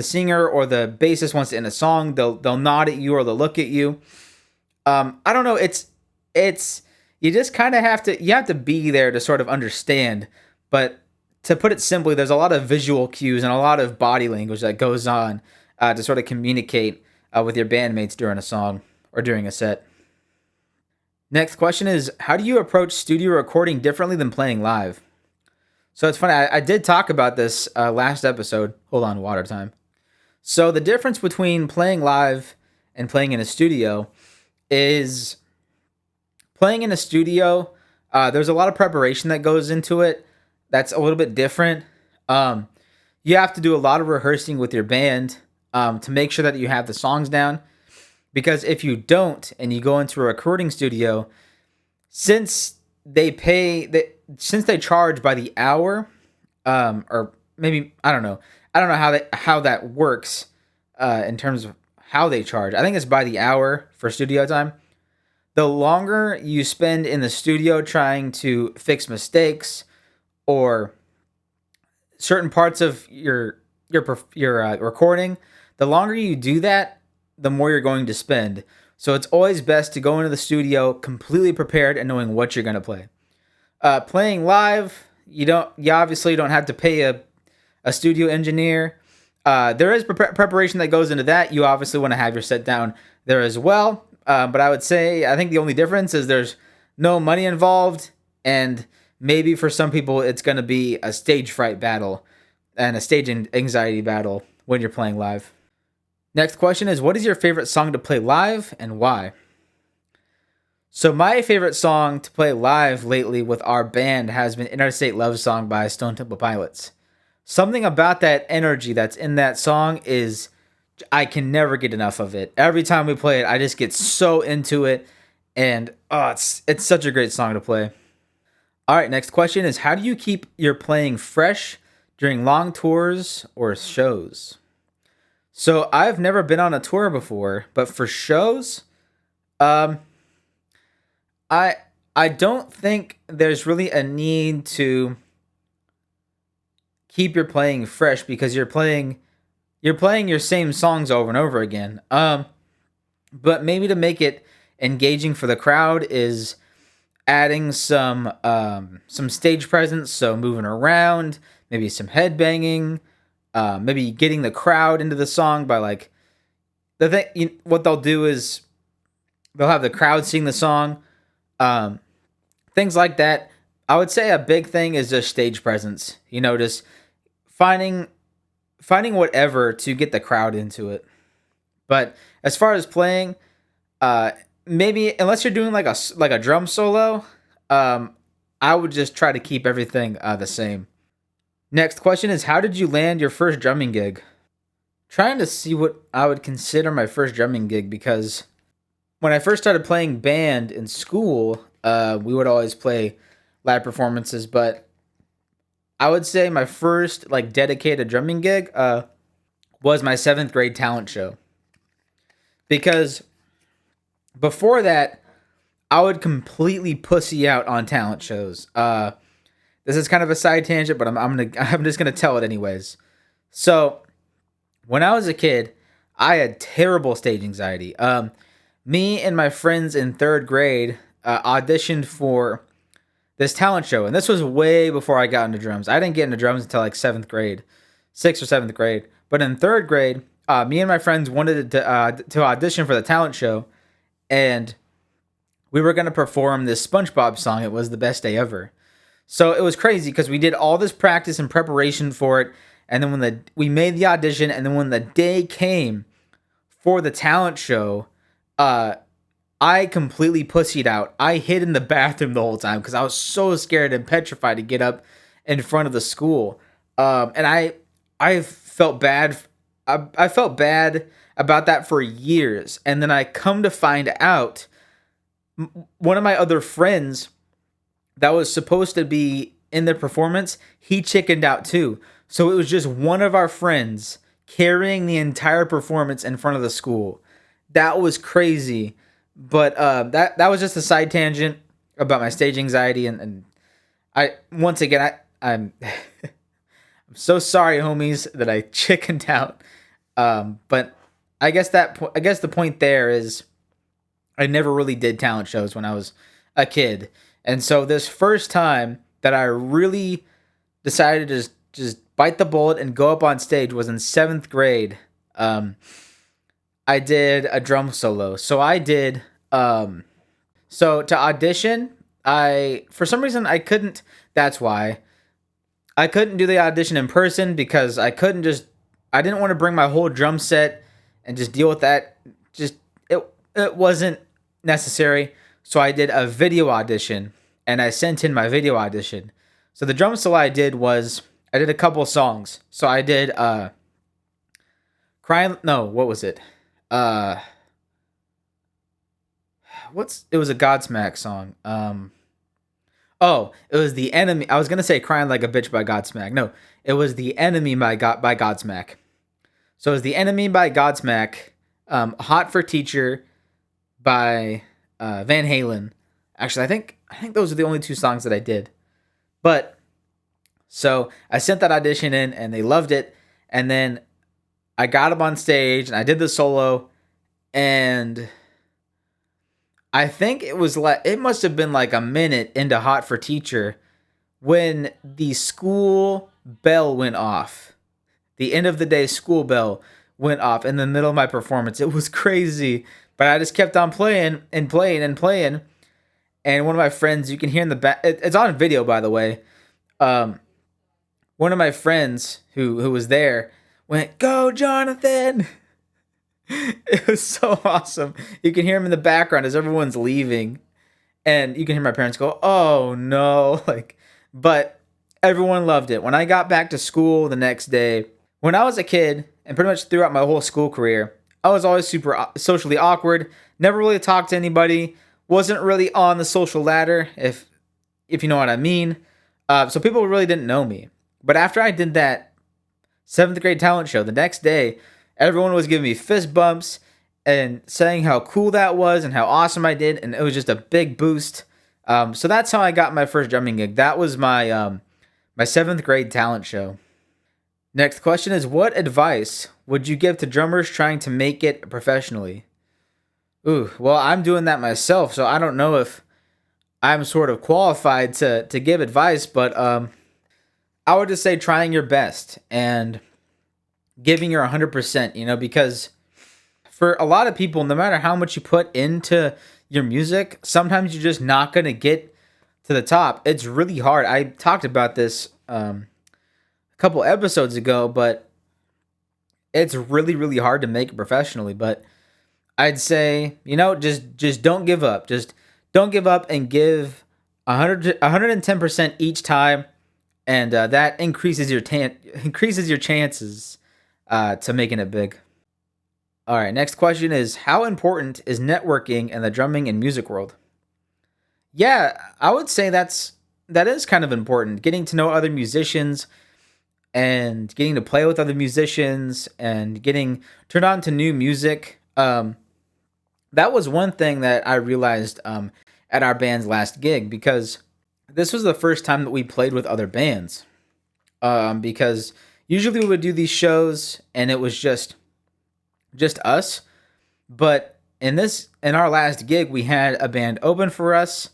singer or the bassist wants to end a song, they'll nod at you or they'll look at you. I don't know. It's you just kind of have to be there to sort of understand. But to put it simply, there's a lot of visual cues and a lot of body language that goes on to sort of communicate with your bandmates during a song or during a set. Next question is, how do you approach studio recording differently than playing live? So it's funny, I did talk about this last episode. Hold on, water time. So the difference between playing live and playing in a studio is playing in a studio, there's a lot of preparation that goes into it. That's a little bit different. You have to do a lot of rehearsing with your band to make sure that you have the songs down. Because if you don't, and you go into a recording studio, since they charge by the hour, or maybe I don't know how that works in terms of how they charge. I think it's by the hour for studio time. The longer you spend in the studio trying to fix mistakes or certain parts of your recording, the longer you do that, the more you're going to spend. So it's always best to go into the studio completely prepared and knowing what you're going to play. Playing live, you obviously don't have to pay a studio engineer. There is preparation that goes into that. You obviously want to have your set down there as well. But I think the only difference is there's no money involved, and maybe for some people it's going to be a stage fright battle and a stage anxiety battle when you're playing live. Next question is, what is your favorite song to play live and why? So my favorite song to play live lately with our band has been Interstate Love Song by Stone Temple Pilots. Something about that energy that's in that song is I can never get enough of it. Every time we play it, I just get so into it, and it's such a great song to play. All right, next question is, how do you keep your playing fresh during long tours or shows? So I've never been on a tour before, but for shows, um, I I don't think there's really a need to keep your playing fresh because you're playing your same songs over and over again. But maybe to make it engaging for the crowd is adding some stage presence, so moving around, maybe some headbanging, maybe getting the crowd into the song by like what they'll do is they'll have the crowd sing the song, um, things like that. I would say a big thing is just stage presence. Just finding finding whatever to get the crowd into it. But as far as playing, uh, maybe unless you're doing like a drum solo, um, I would just try to keep everything the same. Next question is, how did you land your first drumming gig? Trying to see what I would consider my first drumming gig because when I first started playing band in school, we would always play live performances. But I would say my first like dedicated drumming gig was my seventh grade talent show because before that I would completely pussy out on talent shows. This is kind of a side tangent, but I'm just gonna tell it anyways. So when I was a kid, I had terrible stage anxiety. Me and my friends in third grade auditioned for this talent show, and this was way before I got into drums. I didn't get into drums until like seventh grade, sixth or seventh grade. But in third grade, me and my friends wanted to audition for the talent show, and we were gonna perform this SpongeBob song. It was the best day ever. So it was crazy because we did all this practice and preparation for it, and then we made the audition, and then when the day came for the talent show, uh, I completely pussied out. I hid in the bathroom the whole time because I was so scared and petrified to get up in front of the school. And I felt bad. I felt bad about that for years, and then I come to find out one of my other friends that was supposed to be in the performance, he chickened out too. So it was just one of our friends carrying the entire performance in front of the school. That was crazy. But that was just a side tangent about my stage anxiety, and I once again I'm I'm so sorry, homies, that I chickened out. But I guess the point there is I never really did talent shows when I was a kid. And so this first time that I really decided to just bite the bullet and go up on stage was in seventh grade. I did a drum solo. So to audition, I for some reason I couldn't. That's why I couldn't do the audition in person because I didn't want to bring my whole drum set and just deal with that. Just it wasn't necessary. So I did a video audition and I sent in my video audition. So the drum solo I did was I did a couple songs. So I did crying. No, what was it? Uh, it was a Godsmack song. Oh, it was the enemy. I was gonna say "Crying Like a Bitch" by Godsmack. No, it was the enemy by Godsmack. So it was the enemy by Godsmack. "Hot for Teacher" by Van Halen. Actually, I think those are the only two songs that I did. But so I sent that audition in, and they loved it. And then I got up on stage, and I did the solo, and I think it must have been like a minute into "Hot for Teacher" when the school bell went off. The end of the day school bell went off in the middle of my performance. It was crazy, but I just kept on playing and playing and playing. And one of my friends, you can hear in the back. It's on video, by the way. Um, One of my friends who was there went, "Go, Jonathan!" It was so awesome. You can hear him in the background as everyone's leaving, and you can hear my parents go, "Oh no!" Like, but everyone loved it. When I got back to school the next day, when I was a kid, and pretty much throughout my whole school career, I was always super socially awkward. Never really talked to anybody. Wasn't really on the social ladder, if you know what I mean. So people really didn't know me. But after I did that seventh grade talent show, the next day, everyone was giving me fist bumps and saying how cool that was and how awesome I did, and it was just a big boost. So that's how I got my first drumming gig. That was my seventh grade talent show. Next question is, what advice would you give to drummers trying to make it professionally? Ooh, well, I'm doing that myself, so I don't know if I'm sort of qualified to give advice, but I would just say trying your best and giving your 100%, because for a lot of people, no matter how much you put into your music, sometimes you're just not going to get to the top. It's really hard. I talked about this a couple episodes ago, but it's really, really hard to make it professionally. But I'd say, just don't give up. Just don't give up and give 110% each time, and that increases your chances to making it big. All right, next question is, how important is networking in the drumming and music world? Yeah, I would say that is kind of important. Getting to know other musicians and getting to play with other musicians and getting turned on to new music. That was one thing that I realized at our band's last gig, because this was the first time that we played with other bands. Because usually we would do these shows and it was just us, but in our last gig we had a band open for us,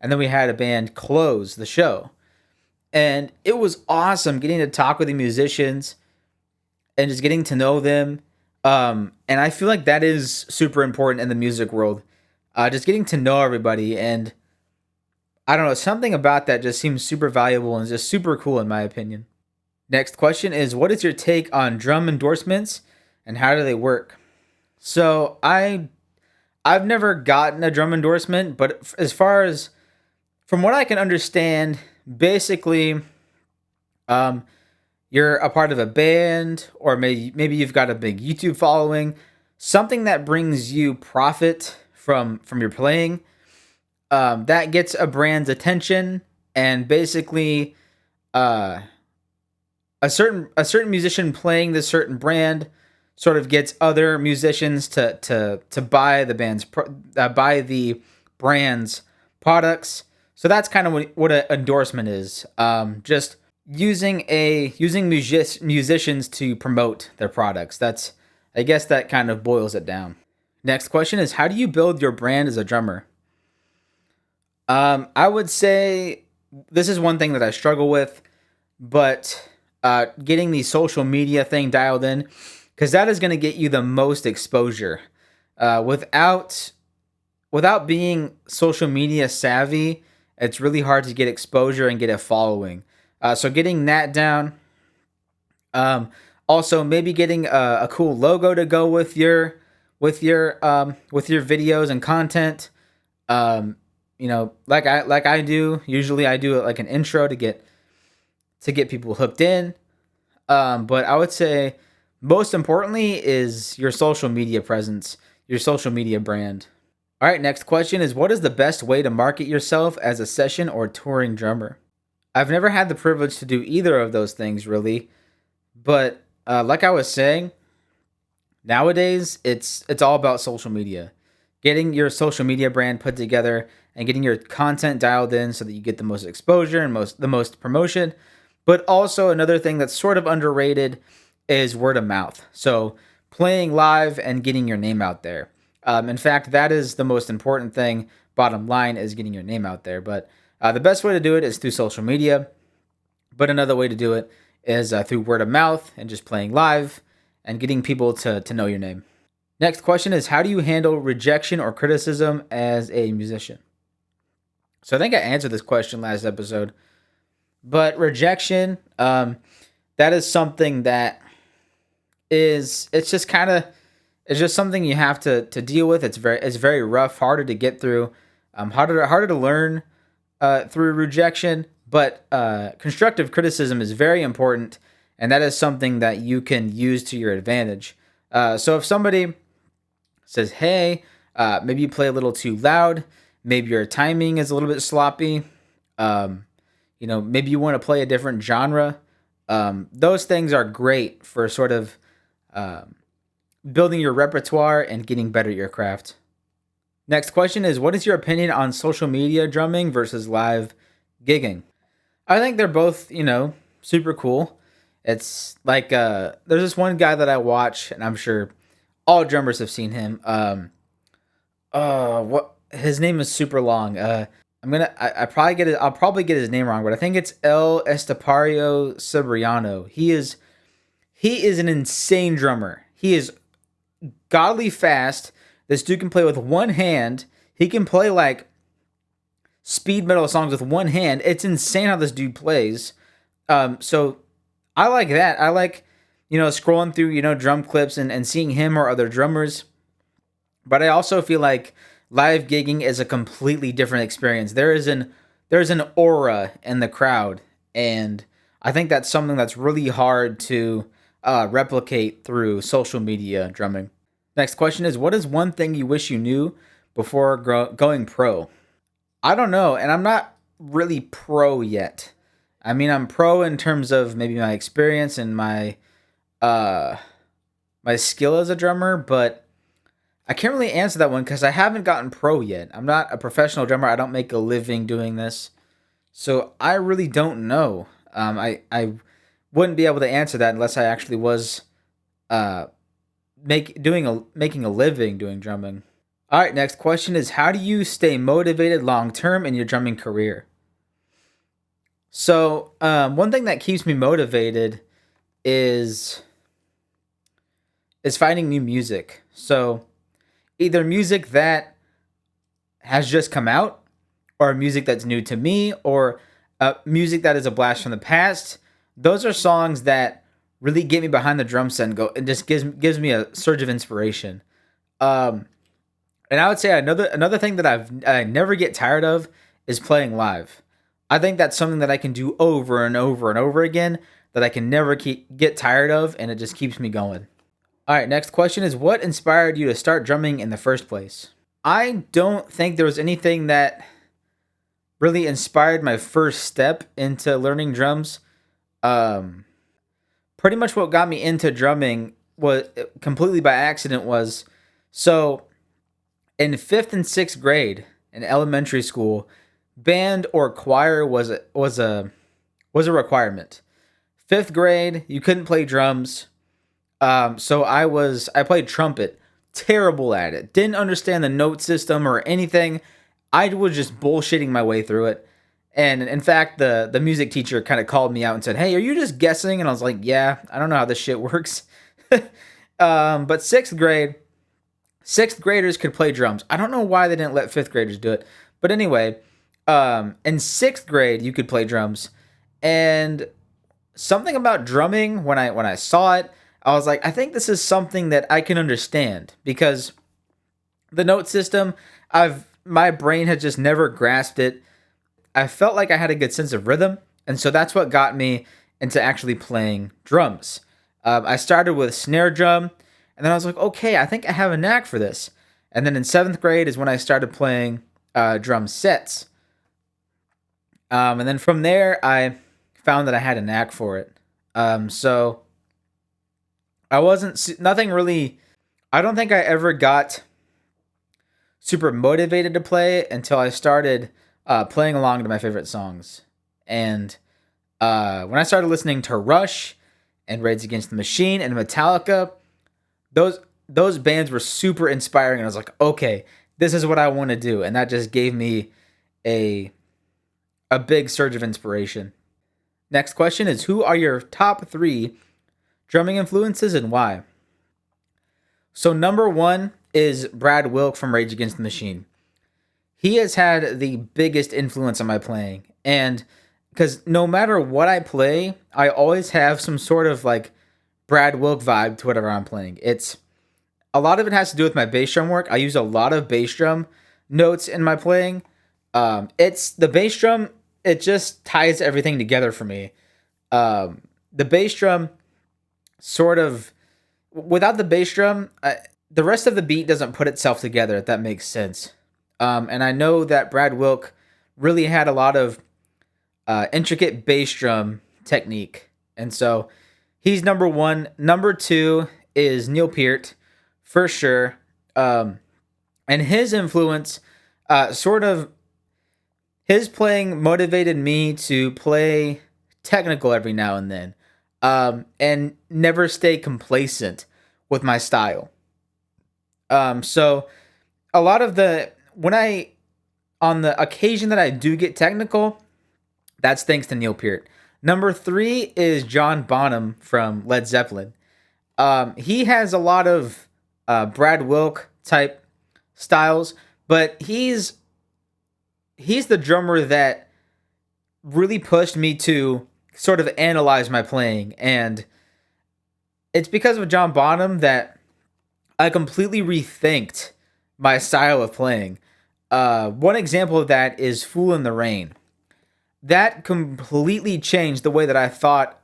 and then we had a band close the show, and it was awesome getting to talk with the musicians and just getting to know them. And I feel like that is super important in the music world, just getting to know everybody. And I don't know, something about that just seems super valuable and just super cool in my opinion. Next question is, what is your take on drum endorsements and how do they work? So I've never gotten a drum endorsement, but as far as from what I can understand, basically, um, you're a part of a band, or maybe you've got a big YouTube following, something that brings you profit from your playing, that gets a brand's attention, and basically, uh, a certain musician playing this certain brand sort of gets other musicians to buy buy the brand's products. So that's kind of what an endorsement is. Just using musicians to promote their products. I guess that kind of boils it down. Next question is, how do you build your brand as a drummer? I would say this is one thing that I struggle with, but getting the social media thing dialed in, because that is going to get you the most exposure. Without being social media savvy, it's really hard to get exposure and get a following. So getting that down. Also, maybe getting a cool logo to go with your videos and content. Like I do. Usually, I do like an intro to get people hooked in. But I would say most importantly is your social media presence, your social media brand. All right, next question is, what is the best way to market yourself as a session or touring drummer? I've never had the privilege to do either of those things really, but like I was saying, nowadays it's all about social media. Getting your social media brand put together and getting your content dialed in so that you get the most exposure and the most promotion. But also another thing that's sort of underrated is word of mouth. So playing live and getting your name out there. In fact, that is the most important thing. Bottom line is getting your name out there. But the best way to do it is through social media. But another way to do it is through word of mouth and just playing live and getting people to know your name. Next question is, how do you handle rejection or criticism as a musician? So I think I answered this question last episode. But rejection, that is something that is it's just kind of it's just something you have to deal with. It's very rough, harder to get through, harder to learn through rejection. But constructive criticism is very important, and that is something that you can use to your advantage. So if somebody says, "Hey, maybe you play a little too loud. Maybe your timing is a little bit sloppy. Um, maybe you want to play a different genre." Those things are great for sort of um, building your repertoire and getting better at your craft. Next question is, what is your opinion on social media drumming versus live gigging? I think they're both, super cool. It's like there's this one guy that I watch, and I'm sure all drummers have seen him. What his name is super long. I probably get it. I'll probably get his name wrong, but I think it's El Estepario Cebriano. He is an insane drummer. He is godly fast. This dude can play with one hand. He can play like speed metal songs with one hand. It's insane how this dude plays. So I like that. I like, scrolling through, drum clips and seeing him or other drummers. But I also feel like live gigging is a completely different experience. There's an aura in the crowd, and I think that's something that's really hard to replicate through social media drumming. Next question is, what is one thing you wish you knew before going pro? I don't know, and I'm not really pro yet. I mean, I'm pro in terms of maybe my experience and uh my skill as a drummer, but I can't really answer that one because I haven't gotten pro yet. I'm not a professional drummer. I don't make a living doing this, so I really don't know. I wouldn't be able to answer that unless I actually was uh making a living doing drumming. All right, next question is, how do you stay motivated long term in your drumming career? So, one thing that keeps me motivated is finding new music. So, either music that has just come out, or music that's new to me, or music that is a blast from the past. Those are songs that really get me behind the drum set and go. It just gives me a surge of inspiration. Um, and I would say another thing that I never get tired of is playing live. I think that's something that I can do over and over and over again, that I can never get tired of, and it just keeps me going. All right, next question is, what inspired you to start drumming in the first place? I don't think there was anything that really inspired my first step into learning drums. Um, Pretty much what got me into drumming was completely by accident. Was so in fifth and sixth grade in elementary school, band or choir was a requirement. Fifth grade, you couldn't play drums. So I played trumpet, terrible at it. Didn't understand the note system or anything. I was just bullshitting my way through it. And in fact, the music teacher kind of called me out and said, "Hey, are you just guessing?" And I was like, "Yeah, I don't know how this shit works." But sixth graders could play drums. I don't know why they didn't let fifth graders do it. But anyway, in sixth grade, you could play drums. And something about drumming, when I saw it, I was like, I think this is something that I can understand, because the note system, my brain had just never grasped it. I felt like I had a good sense of rhythm, and so that's what got me into actually playing drums. I started with snare drum, and then I was like, okay, I think I have a knack for this. And then in seventh grade is when I started playing drum sets. And then from there, I found that I had a knack for it. So I wasn't nothing really. I don't think I ever got super motivated to play until I started playing along to my favorite songs. And when I started listening to Rush and Rage Against the Machine and Metallica, those bands were super inspiring, and I was like, okay, this is what I want to do, and that just gave me a big surge of inspiration. Next question is, who are your top 3 drumming influences and why? So number 1 is Brad Wilk from Rage Against the Machine. he has had the biggest influence on my playing. And because no matter what I play, I always have some sort of like Brad Wilk vibe to whatever I'm playing. It's a lot of it has to do with my bass drum work. I use a lot of bass drum notes in my playing. It's the bass drum. It just ties everything together for me. The bass drum sort of without the bass drum, the rest of the beat doesn't put itself together. If that makes sense. And I know that Brad Wilk really had a lot of intricate bass drum technique, and so he's number one. Number two is Neil Peart, for sure. And his influence, sort of, his playing motivated me to play technical every now and then, and never stay complacent with my style. So a lot of the when I on the occasion that I do get technical, that's thanks to Neil Peart. Number three is John Bonham from Led Zeppelin. He has a lot of Brad Wilk type styles, but he's the drummer that really pushed me to sort of analyze my playing, and it's because of John Bonham that I completely rethinked my style of playing. One example of that is "Fool in the Rain." That completely changed the way that I thought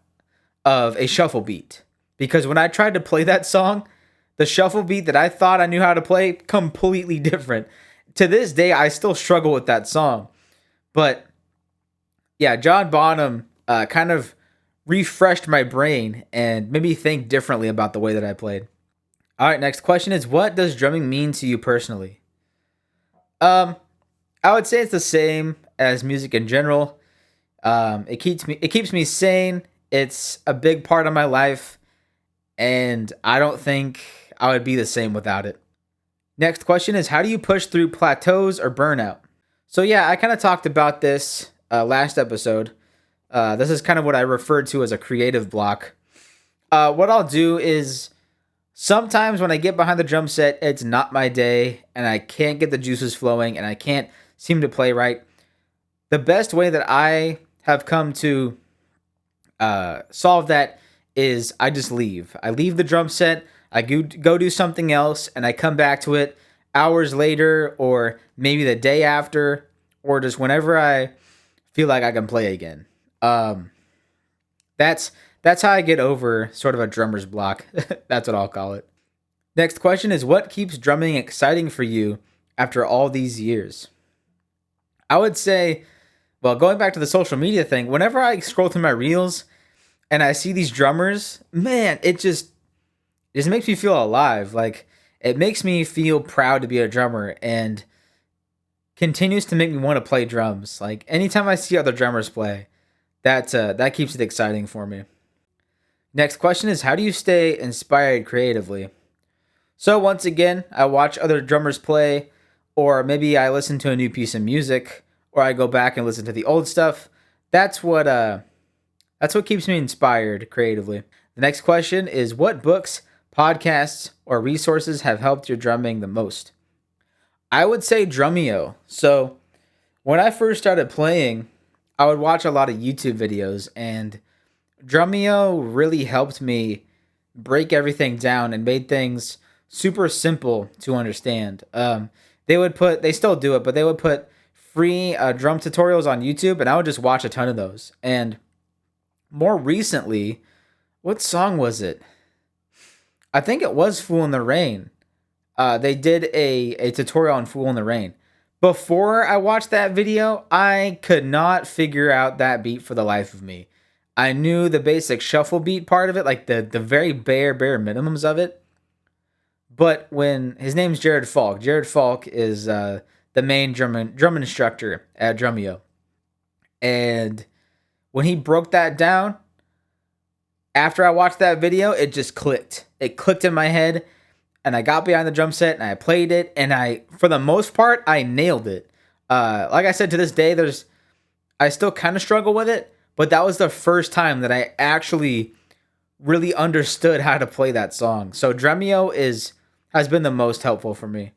of a shuffle beat. Because when I tried to play that song, the shuffle beat that I thought I knew how to play, completely different. To this day, I still struggle with that song. But yeah, John Bonham kind of refreshed my brain and made me think differently about the way that I played. All right, next question is, what does drumming mean to you personally? I would say it's the same as music in general. It keeps me sane. It's a big part of my life, and I don't think I would be the same without it. Next question is, how do you push through plateaus or burnout? So yeah, I kind of talked about this last episode. This is kind of what I referred to as a creative block. What I'll do is sometimes when I get behind the drum set, it's not my day and I can't get the juices flowing and I can't seem to play right. The best way that I have come to solve that is I just leave. I leave the drum set, I go do something else, and I come back to it hours later or maybe the day after or just whenever I feel like I can play again. That's how I get over sort of a drummer's block. That's what I'll call it. Next question is, what keeps drumming exciting for you after all these years? I would say, well, going back to the social media thing, whenever I scroll through my reels and I see these drummers, man, it just makes me feel alive. Like, it makes me feel proud to be a drummer and continues to make me want to play drums. Like, anytime I see other drummers play, that keeps it exciting for me. Next question is, how do you stay inspired creatively? So once again, I watch other drummers play, or maybe I listen to a new piece of music, or I go back and listen to the old stuff. That's what keeps me inspired creatively. The next question is, what books, podcasts, or resources have helped your drumming the most? I would say Drumeo. So when I first started playing, I would watch a lot of YouTube videos, and Drumeo really helped me break everything down and made things super simple to understand. They still do it, but they would put free drum tutorials on YouTube, and I would just watch a ton of those. And more recently, what song was it? I think it was "Fool in the Rain." They did a tutorial on "Fool in the Rain." Before I watched that video, I could not figure out that beat for the life of me. I knew the basic shuffle beat part of it, like the very bare minimums of it. But when his name's Jared Falk is the main drum instructor at Drumeo, and when he broke that down, after I watched that video, it just clicked. It clicked in my head, and I got behind the drum set and I played it, and for the most part, I nailed it. Like I said, to this day, I still kind of struggle with it, but that was the first time that I actually really understood how to play that song. So Drumeo has been the most helpful for me.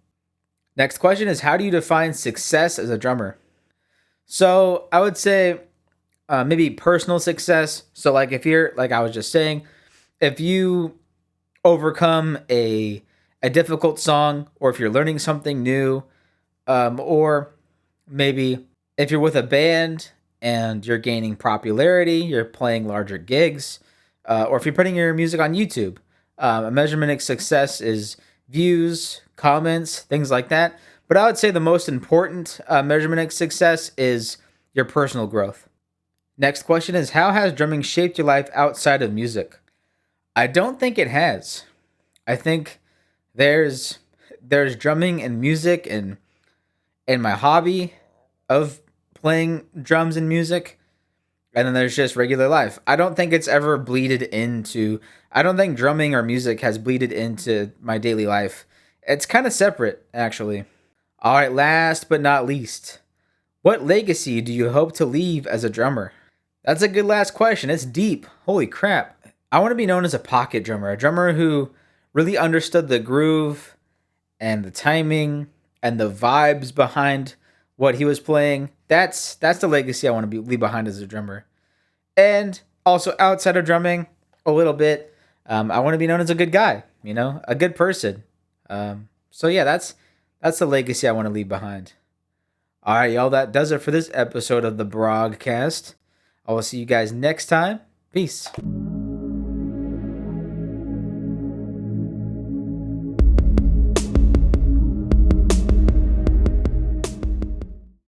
Next question is, how do you define success as a drummer? So I would say maybe personal success. So like if you're like I was just saying, if you overcome a difficult song, or if you're learning something new, or maybe if you're with a band and you're gaining popularity, you're playing larger gigs, or if you're putting your music on YouTube, a measurement of success is views, comments, things like that. But I would say the most important measurement of success is your personal growth. Next question is, how has drumming shaped your life outside of music? I don't think it has. I think there's there's drumming and music and my hobby of playing drums and music, and then there's just regular life. I don't think it's ever bleeded into. I don't think drumming or music has bleeded into my daily life. It's kind of separate, actually. All right, last but not least, what legacy do you hope to leave as a drummer? That's a good last question. It's deep. Holy crap. I want to be known as a drummer who really understood the groove and the timing and the vibes behind what he was playing. That's the legacy I want to leave behind as a drummer. And also outside of drumming, a little bit, I want to be known as a good guy. A good person. So yeah, that's the legacy I want to leave behind. All right, y'all. That does it for this episode of the Brogcast. I will see you guys next time. Peace.